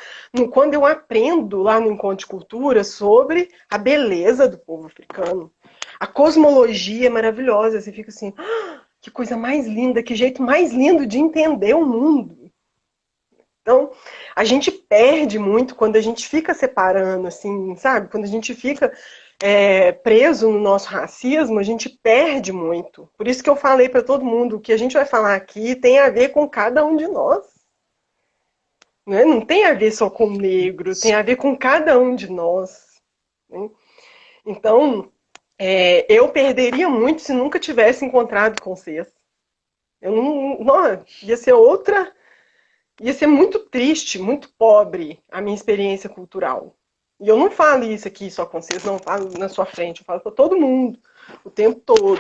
quando eu aprendo lá no Encontro de Cultura sobre a beleza do povo africano. A cosmologia é maravilhosa, você fica assim, que coisa mais linda, que jeito mais lindo de entender o mundo. Então, a gente perde muito quando a gente fica separando, assim, sabe? Quando a gente fica preso no nosso racismo, a gente perde muito. Por isso que eu falei para todo mundo, o que a gente vai falar aqui tem a ver com cada um de nós. Né? Não tem a ver só com o negro, tem a ver com cada um de nós. Né? Então, eu perderia muito se nunca tivesse encontrado com vocês. Eu não, ia ser outra, ia ser muito triste, muito pobre a minha experiência cultural. E eu não falo isso aqui só com vocês, não falo na sua frente, eu falo para todo mundo, o tempo todo.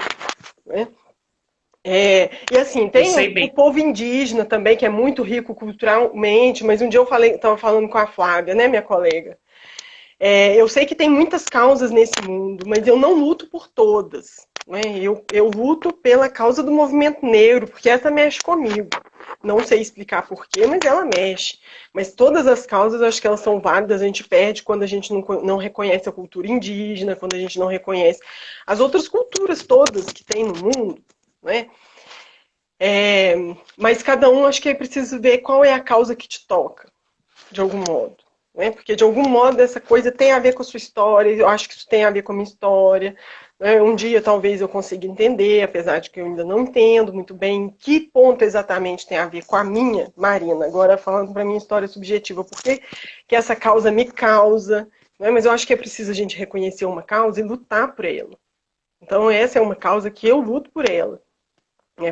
Né? E assim, tem o povo indígena também, que é muito rico culturalmente, mas um dia eu estava falando com a Flávia, né, minha colega. Eu sei que tem muitas causas nesse mundo, mas eu não luto por todas. Né? Eu luto pela causa do movimento negro, porque essa mexe comigo. Não sei explicar porquê, mas ela mexe. Mas todas as causas, eu acho que elas são válidas, a gente perde quando a gente não reconhece a cultura indígena, quando a gente não reconhece as outras culturas todas que tem no mundo. Né? Mas cada um, acho que é preciso ver qual é a causa que te toca, de algum modo. Né? Porque, de algum modo, essa coisa tem a ver com a sua história, eu acho que isso tem a ver com a minha história. Né? Um dia, talvez, eu consiga entender, apesar de que eu ainda não entendo muito bem em que ponto exatamente tem a ver com a minha, Marina, agora falando para a minha história subjetiva, por que essa causa me causa. Né? Mas eu acho que é preciso a gente reconhecer uma causa e lutar por ela. Então, essa é uma causa que eu luto por ela.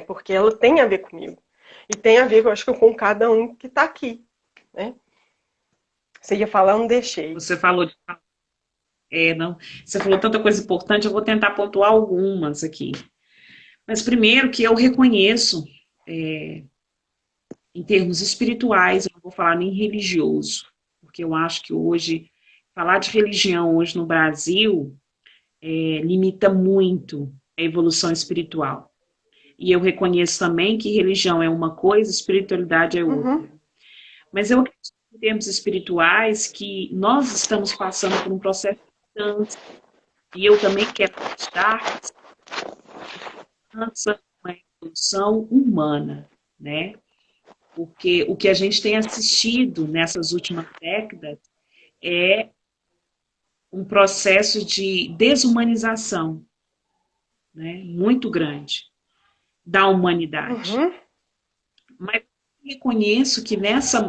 Porque ela tem a ver comigo. E tem a ver, eu acho que com cada um que está aqui. Né? Você ia falar, eu não deixei. Você falou não. Você falou tanta coisa importante, eu vou tentar pontuar algumas aqui. Mas primeiro que eu reconheço, em termos espirituais, eu não vou falar nem religioso, porque eu acho que hoje, falar de religião hoje no Brasil, limita muito a evolução espiritual. E eu reconheço também que religião é uma coisa, espiritualidade é outra. Uhum. Mas eu acredito em termos espirituais que nós estamos passando por um processo de mudança. E eu também quero acreditar que mudança é uma evolução humana, né? Porque o que a gente tem assistido nessas últimas décadas é um processo de desumanização, né? Muito grande da humanidade. Uhum. Mas eu reconheço que nessa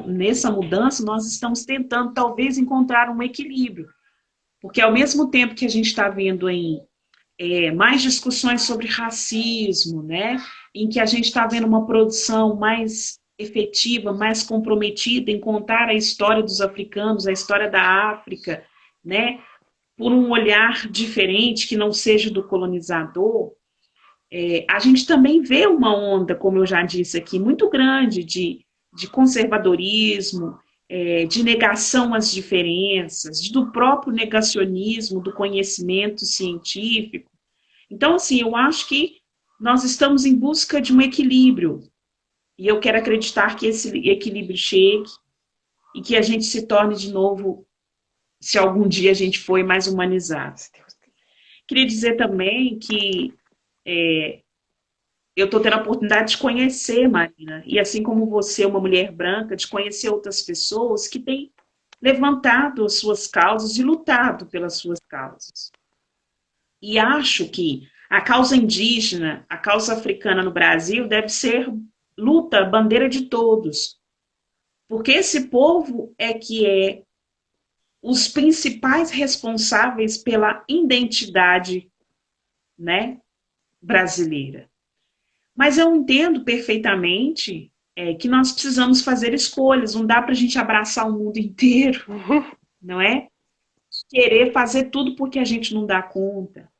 mudança nós estamos tentando talvez encontrar um equilíbrio. Porque ao mesmo tempo que a gente está vendo em mais discussões sobre racismo, né? Em que a gente está vendo uma produção mais efetiva, mais comprometida em contar a história dos africanos, a história da África, né? Por um olhar diferente, que não seja do colonizador. A gente também vê uma onda, como eu já disse aqui, muito grande de conservadorismo, de negação às diferenças, do próprio negacionismo do conhecimento científico. Então, assim, eu acho que nós estamos em busca de um equilíbrio, e eu quero acreditar que esse equilíbrio chegue e que a gente se torne de novo, se algum dia a gente for, mais humanizado. Queria dizer também que eu estou tendo a oportunidade de conhecer, Marina, e assim como você, uma mulher branca, de conhecer outras pessoas que têm levantado as suas causas e lutado pelas suas causas. E acho que a causa indígena, a causa africana no Brasil deve ser luta, bandeira de todos. Porque esse povo é que é os principais responsáveis pela identidade, né, brasileira. Mas eu entendo perfeitamente que nós precisamos fazer escolhas, não dá para a gente abraçar o mundo inteiro, não é? Querer fazer tudo porque a gente não dá conta.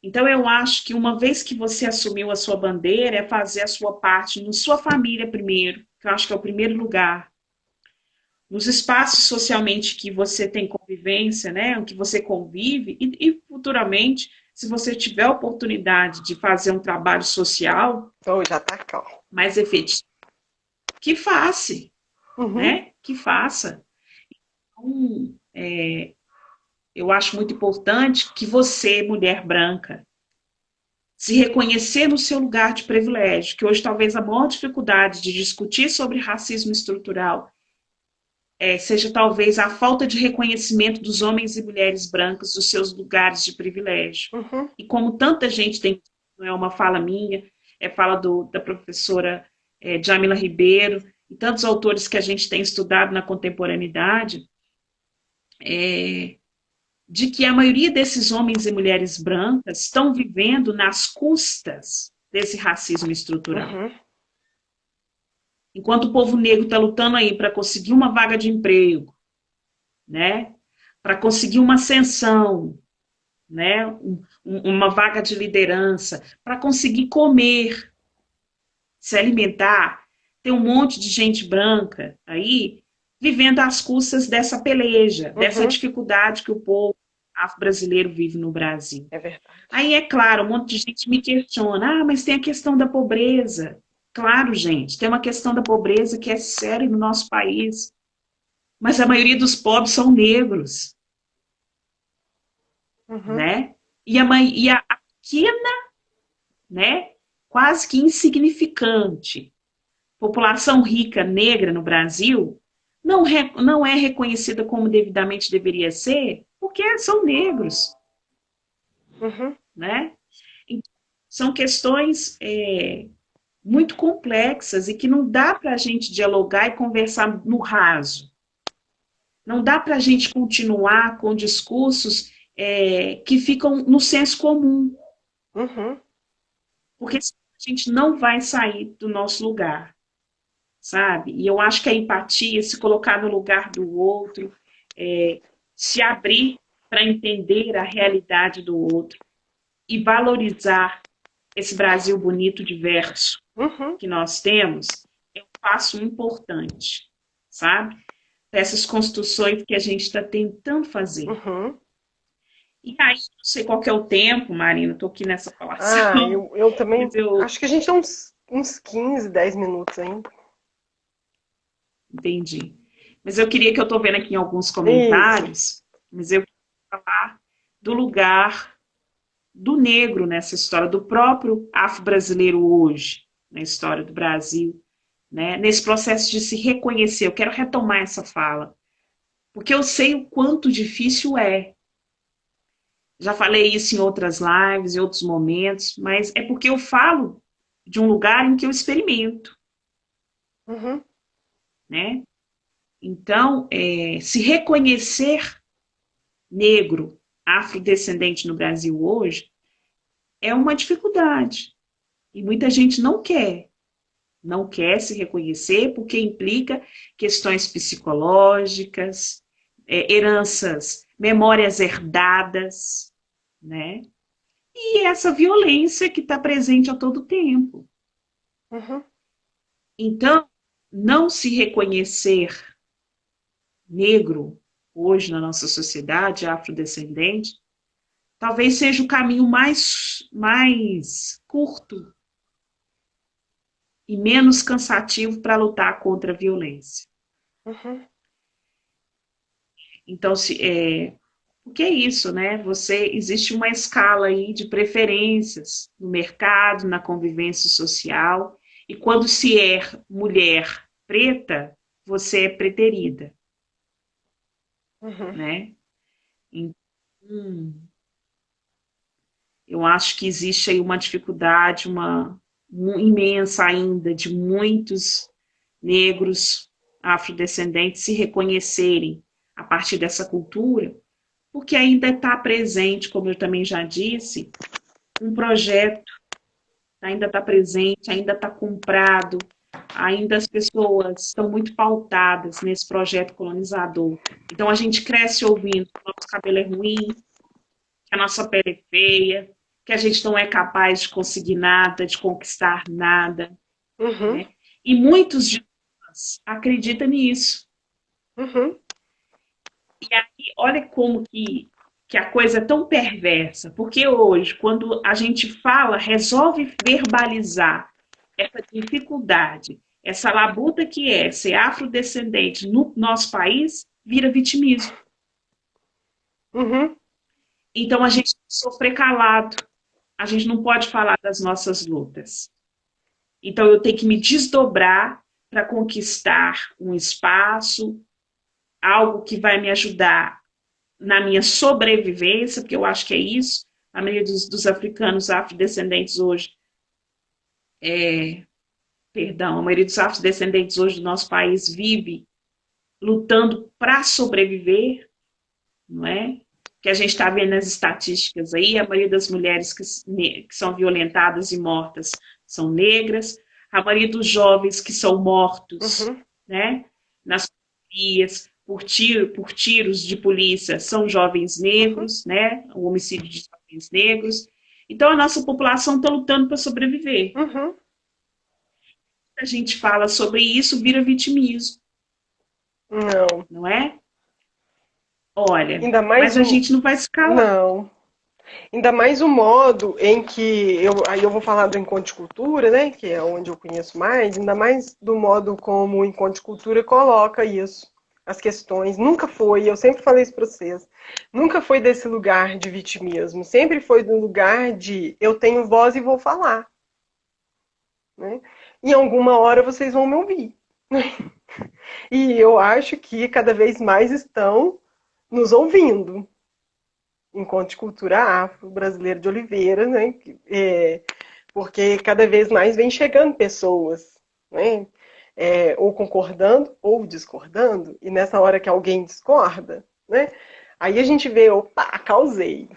Então, eu acho que uma vez que você assumiu a sua bandeira, é fazer a sua parte na sua família primeiro, que eu acho que é o primeiro lugar. Nos espaços socialmente que você tem convivência, né, que você convive, e futuramente, se você tiver a oportunidade de fazer um trabalho social já tá calmo. Mais efetivo, que faça, né? Que faça. Então, eu acho muito importante que você, mulher branca, se reconhecer no seu lugar de privilégio, que hoje talvez a maior dificuldade de discutir sobre racismo estrutural seja talvez a falta de reconhecimento dos homens e mulheres brancos dos seus lugares de privilégio. E como tanta gente tem, não é uma fala minha, é fala da professora Djamila Ribeiro, e tantos autores que a gente tem estudado na contemporaneidade, de que a maioria desses homens e mulheres brancas estão vivendo nas custas desse racismo estrutural. Enquanto o povo negro está lutando aí para conseguir uma vaga de emprego, né? Para conseguir uma ascensão, né? Uma vaga de liderança, para conseguir comer, se alimentar, tem um monte de gente branca aí vivendo às custas dessa peleja, dessa dificuldade que o povo afro-brasileiro vive no Brasil. É verdade. Aí, é claro, um monte de gente me questiona, mas tem a questão da pobreza. Claro, gente, tem uma questão da pobreza que é séria no nosso país. Mas a maioria dos pobres são negros. Né? E a pequena, né, quase que insignificante população rica negra no Brasil não é reconhecida como devidamente deveria ser, porque são negros. Né? Então, são questões muito complexas e que não dá para a gente dialogar e conversar no raso. Não dá para a gente continuar com discursos que ficam no senso comum. Porque a gente não vai sair do nosso lugar, sabe? E eu acho que a empatia, se colocar no lugar do outro, se abrir para entender a realidade do outro e valorizar esse Brasil bonito, diverso que nós temos, é um passo importante, sabe? Dessas construções que a gente está tentando fazer. E aí, não sei qual que é o tempo, Marina, estou aqui nessa falação. Eu também acho que a gente tem uns 15, 10 minutos ainda. Entendi. Mas eu queria que eu estou vendo aqui em alguns comentários, mas eu queria falar do lugar do negro nessa história, do próprio afro-brasileiro hoje, na história do Brasil, né? Nesse processo de se reconhecer. Eu quero retomar essa fala, porque eu sei o quanto difícil é. Já falei isso em outras lives, em outros momentos, mas é porque eu falo de um lugar em que eu experimento. Né? Então, se reconhecer negro, afrodescendente no Brasil hoje, é uma dificuldade. E muita gente não quer se reconhecer porque implica questões psicológicas, heranças, memórias herdadas, né? E essa violência que está presente a todo tempo. Uhum. Então, não se reconhecer negro hoje na nossa sociedade afrodescendente, talvez seja o caminho mais curto e menos cansativo para lutar contra a violência. Uhum. Então, o que é isso, né? Existe uma escala aí de preferências no mercado, na convivência social, e quando se é mulher preta, você é preterida, Uhum. né? Então, eu acho que existe aí uma dificuldade, imensa ainda de muitos negros afrodescendentes se reconhecerem a partir dessa cultura, porque ainda está presente, como eu também já disse, um projeto, ainda está presente, ainda está comprado, ainda as pessoas estão muito pautadas nesse projeto colonizador. Então a gente cresce ouvindo que o nosso cabelo é ruim, que a nossa pele é feia, que a gente não é capaz de conseguir nada, de conquistar nada, Uhum. né? E muitos de nós acreditam nisso. Uhum. E aí, olha como que a coisa é tão perversa, porque hoje, quando a gente fala, resolve verbalizar essa dificuldade, essa labuta que é ser afrodescendente no nosso país, vira vitimismo. Uhum. Então a gente sofre calado, a gente não pode falar das nossas lutas. Então eu tenho que me desdobrar para conquistar um espaço, algo que vai me ajudar na minha sobrevivência, porque eu acho que é isso. A maioria dos africanos afrodescendentes hoje, perdão, a maioria dos afrodescendentes hoje do nosso país vive lutando para sobreviver, não é? Que a gente está vendo nas estatísticas aí, a maioria das mulheres que são violentadas e mortas são negras, a maioria dos jovens que são mortos, Uhum. né, nas polias, por tiros de polícia, são jovens Uhum. negros, né, o homicídio de jovens negros. Então a nossa população está lutando para sobreviver. Uhum. A gente fala sobre isso, vira vitimismo, Não. não é? Olha, Ainda mais mas a um. gente não vai se calar. Não. Ainda mais o modo em que aí eu vou falar do Encontro de Cultura, né, que é onde eu conheço mais, ainda mais do modo como o Encontro de Cultura coloca isso, as questões. Nunca foi, eu sempre falei isso para vocês, nunca foi desse lugar de vitimismo, sempre foi do lugar de eu tenho voz e vou falar, né? Em alguma hora vocês vão me ouvir. E eu acho que cada vez mais estão nos ouvindo. Encontro de Cultura Afro, Brasileiro de Oliveira, né? Porque cada vez mais vem chegando pessoas, né? Ou concordando ou discordando, e nessa hora que alguém discorda, né? Aí a gente vê, opa, causei,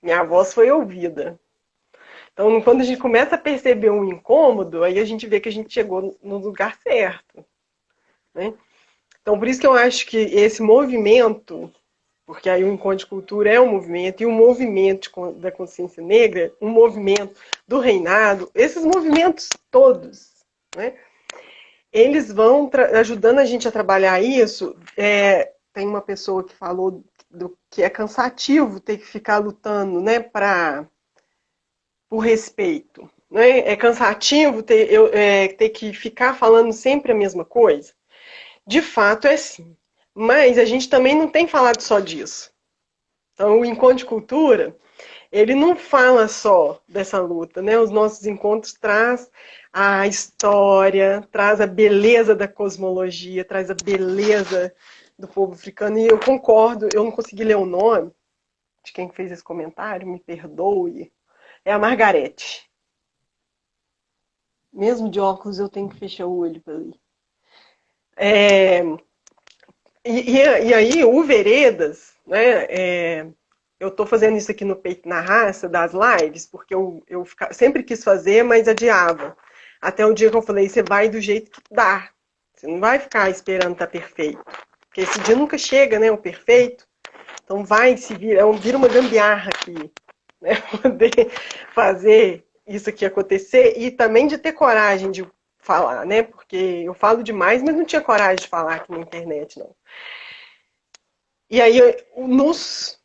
minha voz foi ouvida. Então, quando a gente começa a perceber um incômodo, aí a gente vê que a gente chegou no lugar certo, né? Então, por isso que eu acho que esse movimento, porque aí o Encontro de Cultura é um movimento, e o movimento da consciência negra, um movimento do reinado, esses movimentos todos, né, eles vão ajudando a gente a trabalhar isso. Tem uma pessoa que falou que é cansativo ter que ficar lutando, né, por respeito. Né? É cansativo ter que ficar falando sempre a mesma coisa. De fato é sim. Mas a gente também não tem falado só disso. Então, o Encontro de Cultura, ele não fala só dessa luta, né? Os nossos encontros traz a história, traz a beleza da cosmologia, traz a beleza do povo africano. E eu concordo, eu não consegui ler o nome de quem fez esse comentário, me perdoe. É a Margarete. Mesmo de óculos, eu tenho que fechar o olho para ler. E aí, o Veredas, né? eu tô fazendo isso aqui no Peito na Raça, das lives, porque eu sempre quis fazer, mas adiava. Até o dia que eu falei, você vai do jeito que dá. Você não vai ficar esperando estar perfeito. Porque esse dia nunca chega, né, o perfeito. Então vai se vira, vira uma gambiarra aqui, né, poder fazer isso aqui acontecer e também de ter coragem de falar, né, porque eu falo demais, mas não tinha coragem de falar aqui na internet, não. E aí,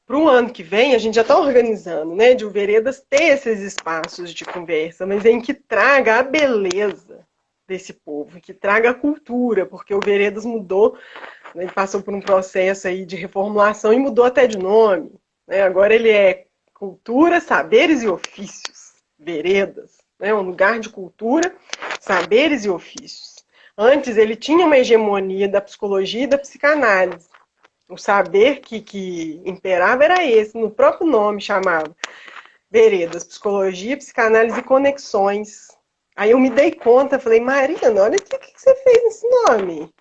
para o ano que vem, a gente já está organizando, né, de o Veredas ter esses espaços de conversa, mas em que traga a beleza desse povo, que traga a cultura, porque o Veredas mudou, né, ele passou por um processo aí de reformulação e mudou até de nome. Né, agora ele é Cultura, Saberes e Ofícios, Veredas, né, um lugar de cultura, saberes e ofícios. Antes ele tinha uma hegemonia da psicologia e da psicanálise. O saber que imperava era esse, no próprio nome chamava Veredas, Psicologia, Psicanálise e Conexões. Aí eu me dei conta, falei, Marina, olha o que você fez nesse nome.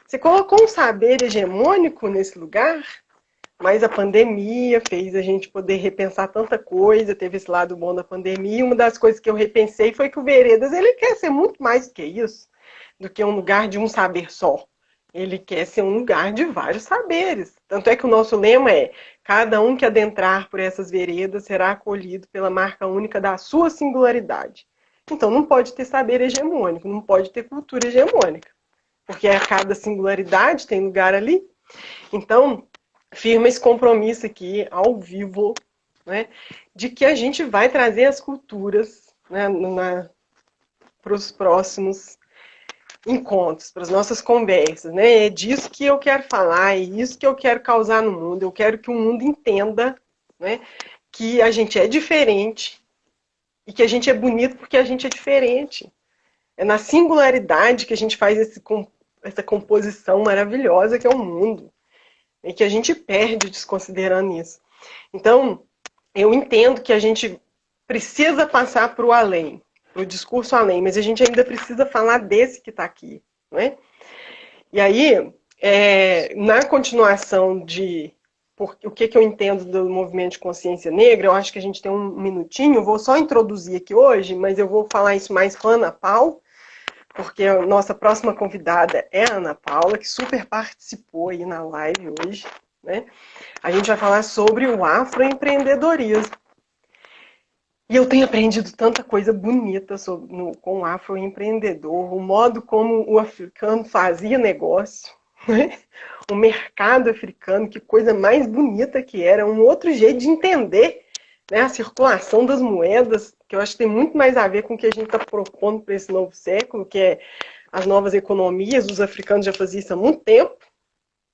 Você colocou um saber hegemônico nesse lugar, mas a pandemia fez a gente poder repensar tanta coisa, teve esse lado bom da pandemia. Uma das coisas que eu repensei foi que o Veredas ele quer ser muito mais do que isso, do que um lugar de um saber só. Ele quer ser um lugar de vários saberes. Tanto é que o nosso lema é: cada um que adentrar por essas veredas será acolhido pela marca única da sua singularidade. Então não pode ter saber hegemônico, não pode ter cultura hegemônica, porque a cada singularidade tem lugar ali. Então, firma esse compromisso aqui, ao vivo, né, de que a gente vai trazer as culturas, né, para os próximos encontros, para as nossas conversas, né? É disso que eu quero falar, é isso que eu quero causar no mundo. Eu quero que o mundo entenda, né, que a gente é diferente e que a gente é bonito porque a gente é diferente. É na singularidade que a gente faz essa composição maravilhosa que é o mundo. E que a gente perde desconsiderando isso. Então, eu entendo que a gente precisa passar para o além, para o discurso além, mas a gente ainda precisa falar desse que está aqui. Né? E aí, na continuação de o que eu entendo do movimento de consciência negra, eu acho que a gente tem um minutinho, eu vou só introduzir aqui hoje, mas eu vou falar isso mais com a Ana Paula, porque a nossa próxima convidada é a Ana Paula, que super participou aí na live hoje. Né? A gente vai falar sobre o afroempreendedorismo. E eu tenho aprendido tanta coisa bonita com o afroempreendedor, o modo como o africano fazia negócio, né? O mercado africano, que coisa mais bonita que era, um outro jeito de entender, né, a circulação das moedas, que eu acho que tem muito mais a ver com o que a gente está propondo para esse novo século, que é as novas economias. Os africanos já faziam isso há muito tempo,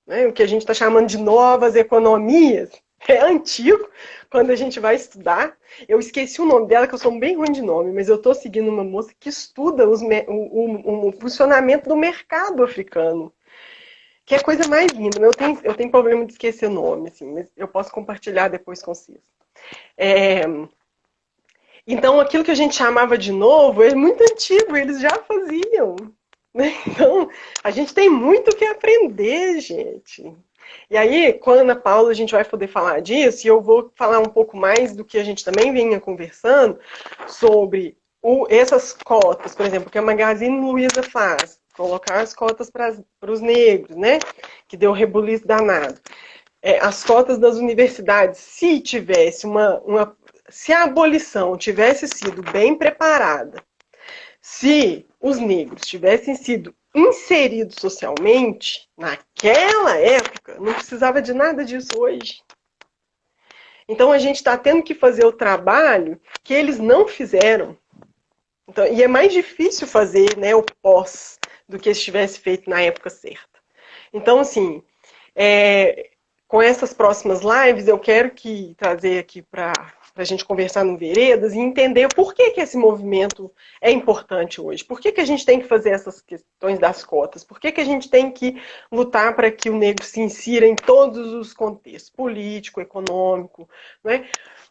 né? O que a gente está chamando de novas economias é antigo, quando a gente vai estudar. Eu esqueci o nome dela, que eu sou bem ruim de nome, mas eu estou seguindo uma moça que estuda o funcionamento do mercado africano, que é a coisa mais linda. Eu tenho problema de esquecer o nome, assim, mas eu posso compartilhar depois com vocês. Então, aquilo que a gente chamava de novo é muito antigo, eles já faziam. Né? Então, a gente tem muito o que aprender, gente. E aí, com a Ana Paula, a gente vai poder falar disso, e eu vou falar um pouco mais do que a gente também vinha conversando sobre essas cotas, por exemplo, que a Magazine Luiza faz, colocar as cotas para os negros, né? Que deu um rebuliço danado. As cotas das universidades, se tivesse se a abolição tivesse sido bem preparada, se os negros tivessem sido inseridos socialmente, naquela época, não precisava de nada disso hoje. Então a gente está tendo que fazer o trabalho que eles não fizeram. Então, e é mais difícil fazer, né, o pós do que se tivesse feito na época certa. Então, assim, com essas próximas lives, eu quero trazer aqui para a gente conversar no Veredas e entender por que esse movimento é importante hoje. Por que a gente tem que fazer essas questões das cotas? Por que a gente tem que lutar para que o negro se insira em todos os contextos, político, econômico, né?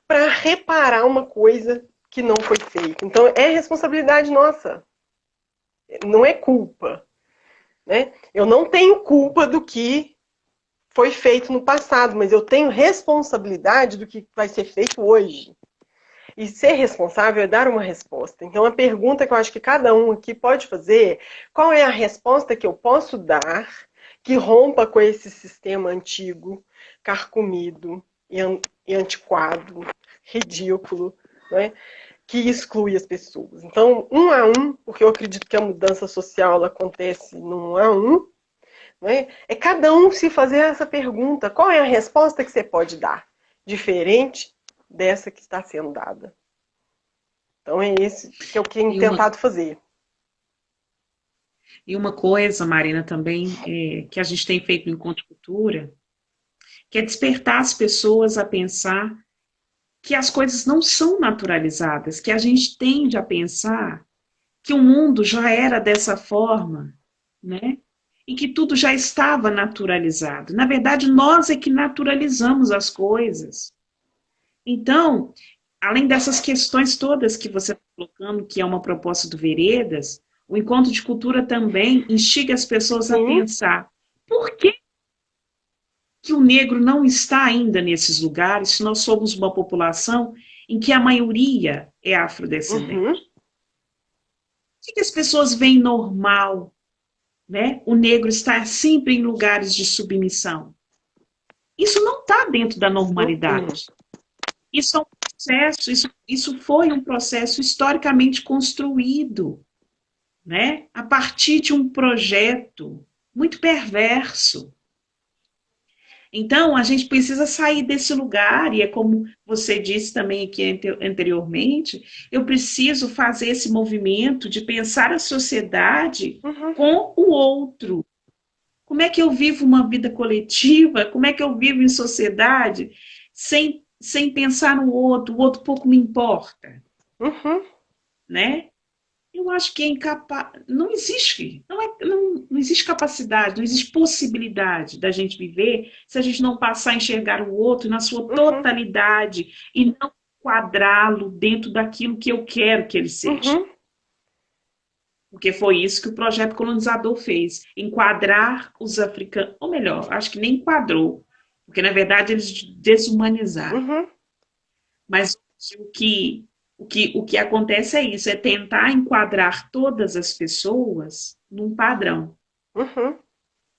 Para reparar uma coisa que não foi feita. Então, é responsabilidade nossa. Não é culpa. Né? Eu não tenho culpa do que foi feito no passado, mas eu tenho responsabilidade do que vai ser feito hoje. E ser responsável é dar uma resposta. Então, a pergunta que eu acho que cada um aqui pode fazer, qual é a resposta que eu posso dar que rompa com esse sistema antigo, carcomido e antiquado, ridículo, né? Que exclui as pessoas. Então, um a um, porque eu acredito que a mudança social ela acontece num a um, né? É cada um se fazer essa pergunta. Qual é a resposta que você pode dar? Diferente dessa que está sendo dada. Então, é esse que eu tenho tentado fazer. E uma coisa, Marina, também, que a gente tem feito no Encontro de Cultura, que é despertar as pessoas a pensar que as coisas não são naturalizadas, que a gente tende a pensar que o mundo já era dessa forma, né? E que tudo já estava naturalizado. Na verdade, nós é que naturalizamos as coisas. Então, além dessas questões todas que você está colocando, que é uma proposta do Veredas, o Encontro de Cultura também instiga as pessoas a pensar por que o negro não está ainda nesses lugares se nós somos uma população em que a maioria é afrodescendente? Por que as pessoas veem normal, né, o negro estar sempre em lugares de submissão? Isso não está dentro da normalidade. Isso é um processo, isso foi um processo historicamente construído, né, a partir de um projeto muito perverso. Então, a gente precisa sair desse lugar, e é como você disse também aqui anteriormente, eu preciso fazer esse movimento de pensar a sociedade com o outro. Como é que eu vivo uma vida coletiva? Como é que eu vivo em sociedade sem pensar no outro? O outro pouco me importa. Né? Eu acho que é incapaz. Não existe. Não existe capacidade, não existe possibilidade da gente viver se a gente não passar a enxergar o outro na sua totalidade e não quadrá-lo dentro daquilo que eu quero que ele seja. Porque foi isso que o projeto colonizador fez, enquadrar os africanos, ou melhor, acho que nem enquadrou, porque na verdade eles desumanizaram. Mas o que acontece é isso, é tentar enquadrar todas as pessoas num padrão.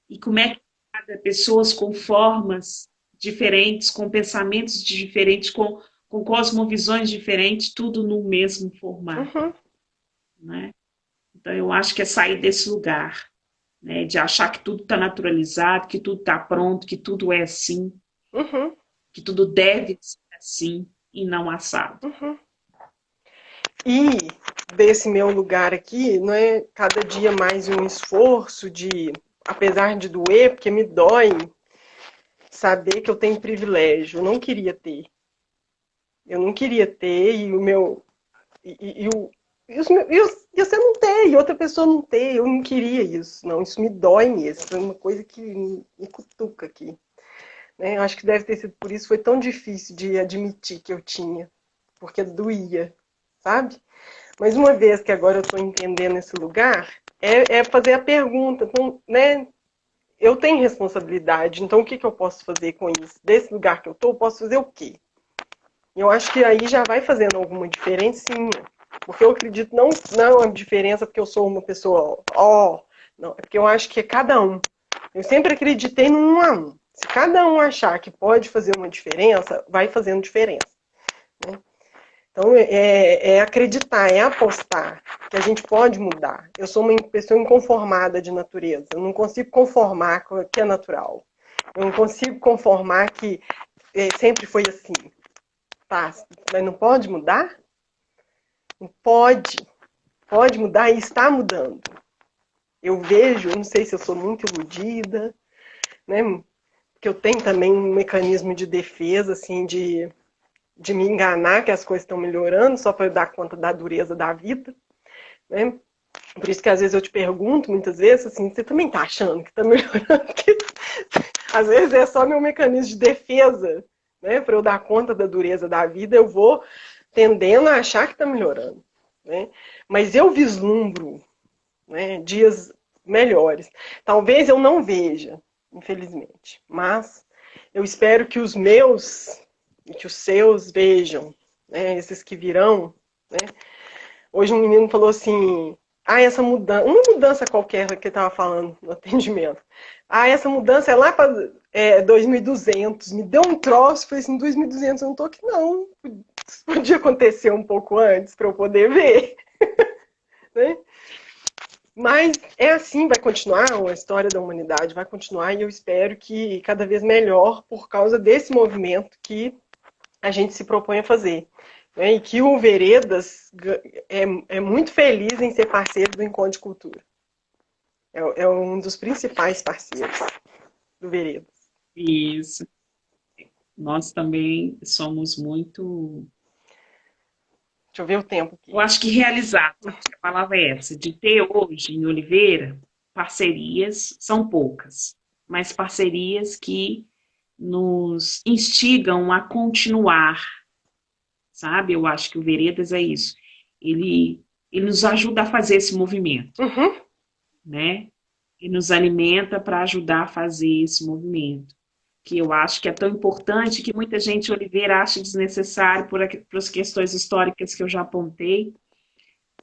E como é que cada pessoas com formas diferentes, com pensamentos diferentes, com cosmovisões diferentes, tudo no mesmo formato. Né? Então, eu acho que é sair desse lugar, né, de achar que tudo está naturalizado, que tudo está pronto, que tudo é assim, que tudo deve ser assim e não assado. E desse meu lugar aqui, não é cada dia mais um esforço de, apesar de doer, porque me dói saber que eu tenho privilégio. Eu não queria ter. Eu não queria ter, e o meu. E você não ter, e outra pessoa não ter. Eu não queria isso. Não, isso me dói mesmo. É uma coisa que me cutuca aqui. Né? Eu acho que deve ter sido por isso, foi tão difícil de admitir que eu tinha. Porque doía, sabe? Mas uma vez que agora eu estou entendendo esse lugar, é fazer a pergunta. Então, né? Eu tenho responsabilidade, então o que eu posso fazer com isso? Desse lugar que eu estou, eu posso fazer o quê? Eu acho que aí já vai fazendo alguma diferencinha. Porque eu acredito, não é uma diferença porque eu sou uma pessoa, não, é porque eu acho que é cada um. Eu sempre acreditei no um a um. Se cada um achar que pode fazer uma diferença, vai fazendo diferença. Né? Então, é acreditar, é apostar que a gente pode mudar. Eu sou uma pessoa inconformada de natureza. Eu não consigo conformar com o que é natural. Eu não consigo conformar que sempre foi assim. Tá, mas não pode mudar? Não pode. Pode mudar e está mudando. Eu vejo, eu não sei se eu sou muito iludida, né? Porque eu tenho também um mecanismo de defesa, assim, de me enganar que as coisas estão melhorando, só para eu dar conta da dureza da vida. Né? Por isso que às vezes eu te pergunto, muitas vezes, assim, você também está achando que está melhorando? Às vezes é só meu mecanismo de defesa, né? Para eu dar conta da dureza da vida, eu vou tendendo a achar que está melhorando. Né? Mas eu vislumbro, né, dias melhores. Talvez eu não veja, infelizmente. Mas eu espero que os meus e que os seus vejam, né, esses que virão, né? Hoje um menino falou assim, essa mudança, uma mudança qualquer que ele estava falando no atendimento. Essa mudança é lá para 2200, me deu um troço, falei assim, 2200 eu não tô aqui não. Isso podia acontecer um pouco antes para eu poder ver, né? Mas é assim, vai continuar, a história da humanidade vai continuar e eu espero que cada vez melhor por causa desse movimento que a gente se propõe a fazer. Né? E que o Veredas é muito feliz em ser parceiro do Encontro de Cultura. É um dos principais parceiros do Veredas. Isso. Nós também somos muito... Deixa eu ver o tempo aqui. Eu acho que realizados, acho que a palavra é essa, de ter hoje em Oliveira parcerias, são poucas, mas parcerias que nos instigam a continuar, sabe? Eu acho que o Veredas é isso. Ele nos ajuda a fazer esse movimento, né? E nos alimenta para ajudar a fazer esse movimento, que eu acho que é tão importante que muita gente em Oliveira acha desnecessário por as questões históricas que eu já apontei,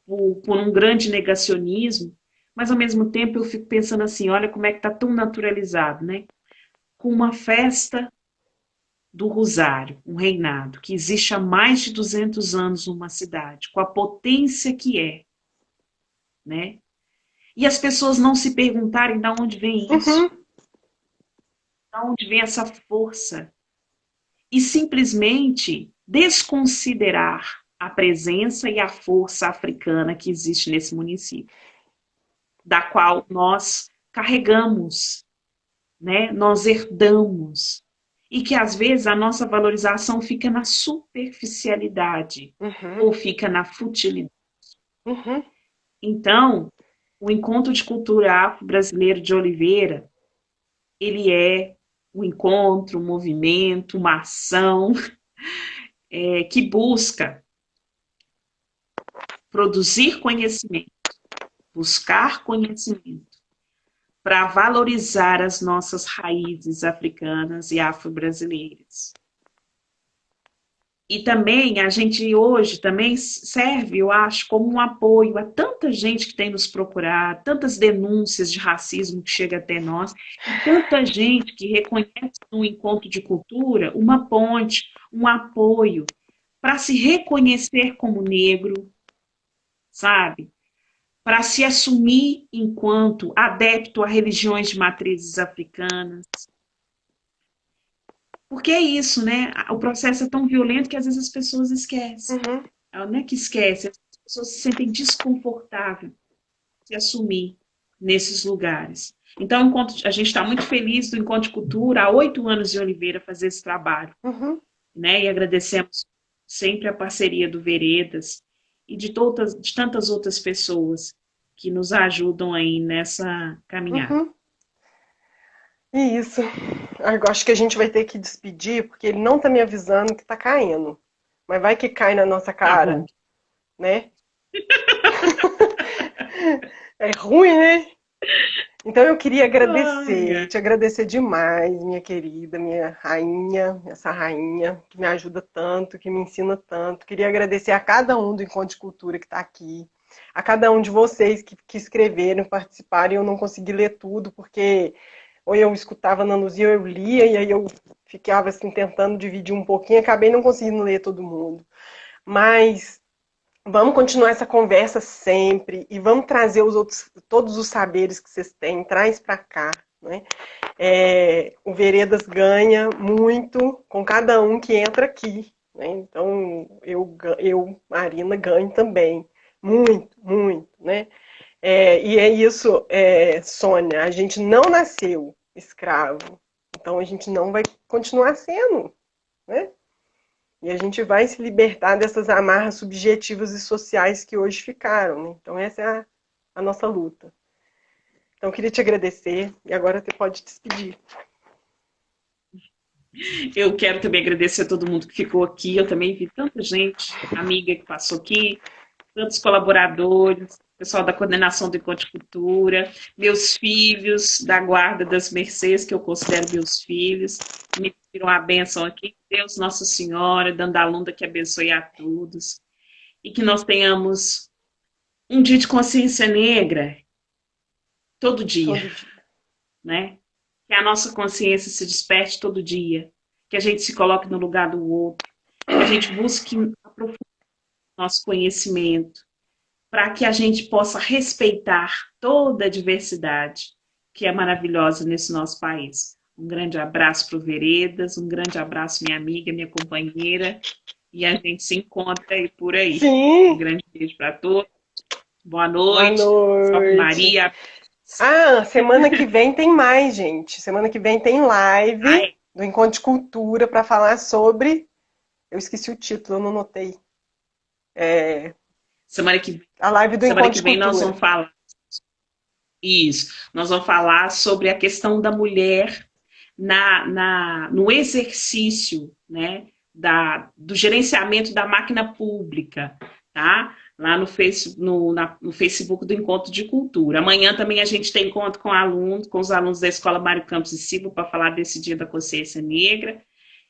por um grande negacionismo, mas ao mesmo tempo eu fico pensando assim, olha como é que está tão naturalizado, né? Com uma festa do Rosário, um reinado, que existe há mais de 200 anos numa cidade, com a potência que é, né? E as pessoas não se perguntarem de onde vem isso, de onde vem essa força, e simplesmente desconsiderar a presença e a força africana que existe nesse município, da qual nós carregamos, né? Nós herdamos, e que às vezes a nossa valorização fica na superficialidade, ou fica na futilidade. Então, o Encontro de Cultura Afro-Brasileiro de Oliveira, ele é um encontro, um movimento, uma ação que busca produzir conhecimento, buscar conhecimento, para valorizar as nossas raízes africanas e afro-brasileiras. E também, a gente hoje também serve, eu acho, como um apoio a tanta gente que tem nos procurado, tantas denúncias de racismo que chega até nós, e tanta gente que reconhece no encontro de cultura uma ponte, um apoio, para se reconhecer como negro, sabe? Para se assumir enquanto adepto a religiões de matrizes africanas. Porque é isso, né? O processo é tão violento que às vezes as pessoas esquecem. Não é que esquecem, as pessoas se sentem desconfortáveis de se assumir nesses lugares. Então, a gente está muito feliz do Encontro de Cultura, há 8 anos em Oliveira, fazer esse trabalho. Né? E agradecemos sempre a parceria do Veredas e de tantas outras pessoas que nos ajudam aí nessa caminhada. Isso. Acho que a gente vai ter que despedir, porque ele não está me avisando que está caindo. Mas vai que cai na nossa cara, Tá, né? É ruim, né? Então eu queria agradecer, te agradecer demais, minha querida, minha rainha, essa rainha que me ajuda tanto, que me ensina tanto. Queria agradecer a cada um do Encontro de Cultura que está aqui, a cada um de vocês que escreveram, participaram, e eu não consegui ler tudo, porque ou eu escutava na Luzia, ou eu lia, e aí eu ficava assim, tentando dividir um pouquinho, acabei não conseguindo ler todo mundo. Mas vamos continuar essa conversa sempre e vamos trazer todos os saberes que vocês têm, traz para cá. Né? O Veredas ganha muito com cada um que entra aqui. Né? Então, eu, Marina, ganho também. Muito, muito. Né? E é isso, Sônia, a gente não nasceu escravo, então a gente não vai continuar sendo, né? E a gente vai se libertar dessas amarras subjetivas e sociais que hoje ficaram, né? Então essa é a nossa luta. Então eu queria te agradecer e agora você pode despedir. Eu quero também agradecer a todo mundo que ficou aqui, eu também vi tanta gente, amiga que passou aqui, tantos colaboradores, pessoal da coordenação do Encontro de Cultura, meus filhos da Guarda das Mercês, que eu considero meus filhos, me tiram a bênção aqui. Deus Nossa Senhora, Dandalunda, que abençoe a todos. E que nós tenhamos um dia de consciência negra todo dia, Todo dia. né? Que a nossa consciência se desperte todo dia, que a gente se coloque no lugar do outro, que a gente busque aprofundar nosso conhecimento, para que a gente possa respeitar toda a diversidade que é maravilhosa nesse nosso país. Um grande abraço para o Veredas, um grande abraço, minha amiga, minha companheira, e a gente se encontra aí por aí. Sim. Um grande beijo para todos. Boa Boa noite. noite. Salve Maria. Ah, semana que vem tem mais, gente. Semana que vem tem live Ai. do Encontro de Cultura para falar sobre... Eu esqueci o título, eu não notei. Semana que A live do Semana Encontro que vem de Cultura. nós vamos falar. Isso. Nós vamos falar sobre a questão da mulher no exercício, né, do gerenciamento da máquina pública, tá? Lá no Facebook do Encontro de Cultura. Amanhã também a gente tem encontro com os alunos da Escola Mário Campos e Silva para falar desse Dia da Consciência Negra.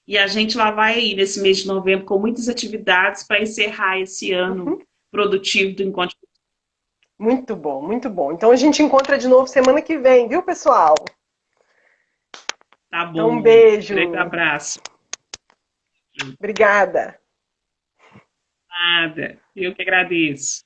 E a gente lá vai aí nesse mês de novembro com muitas atividades para encerrar esse ano produtivo do Encontro de Cultura. Muito bom, muito bom. Então a gente encontra de novo semana que vem, viu, pessoal? Tá bom. Então, um beijo. Um grande abraço. Obrigada. Nada. Eu que agradeço.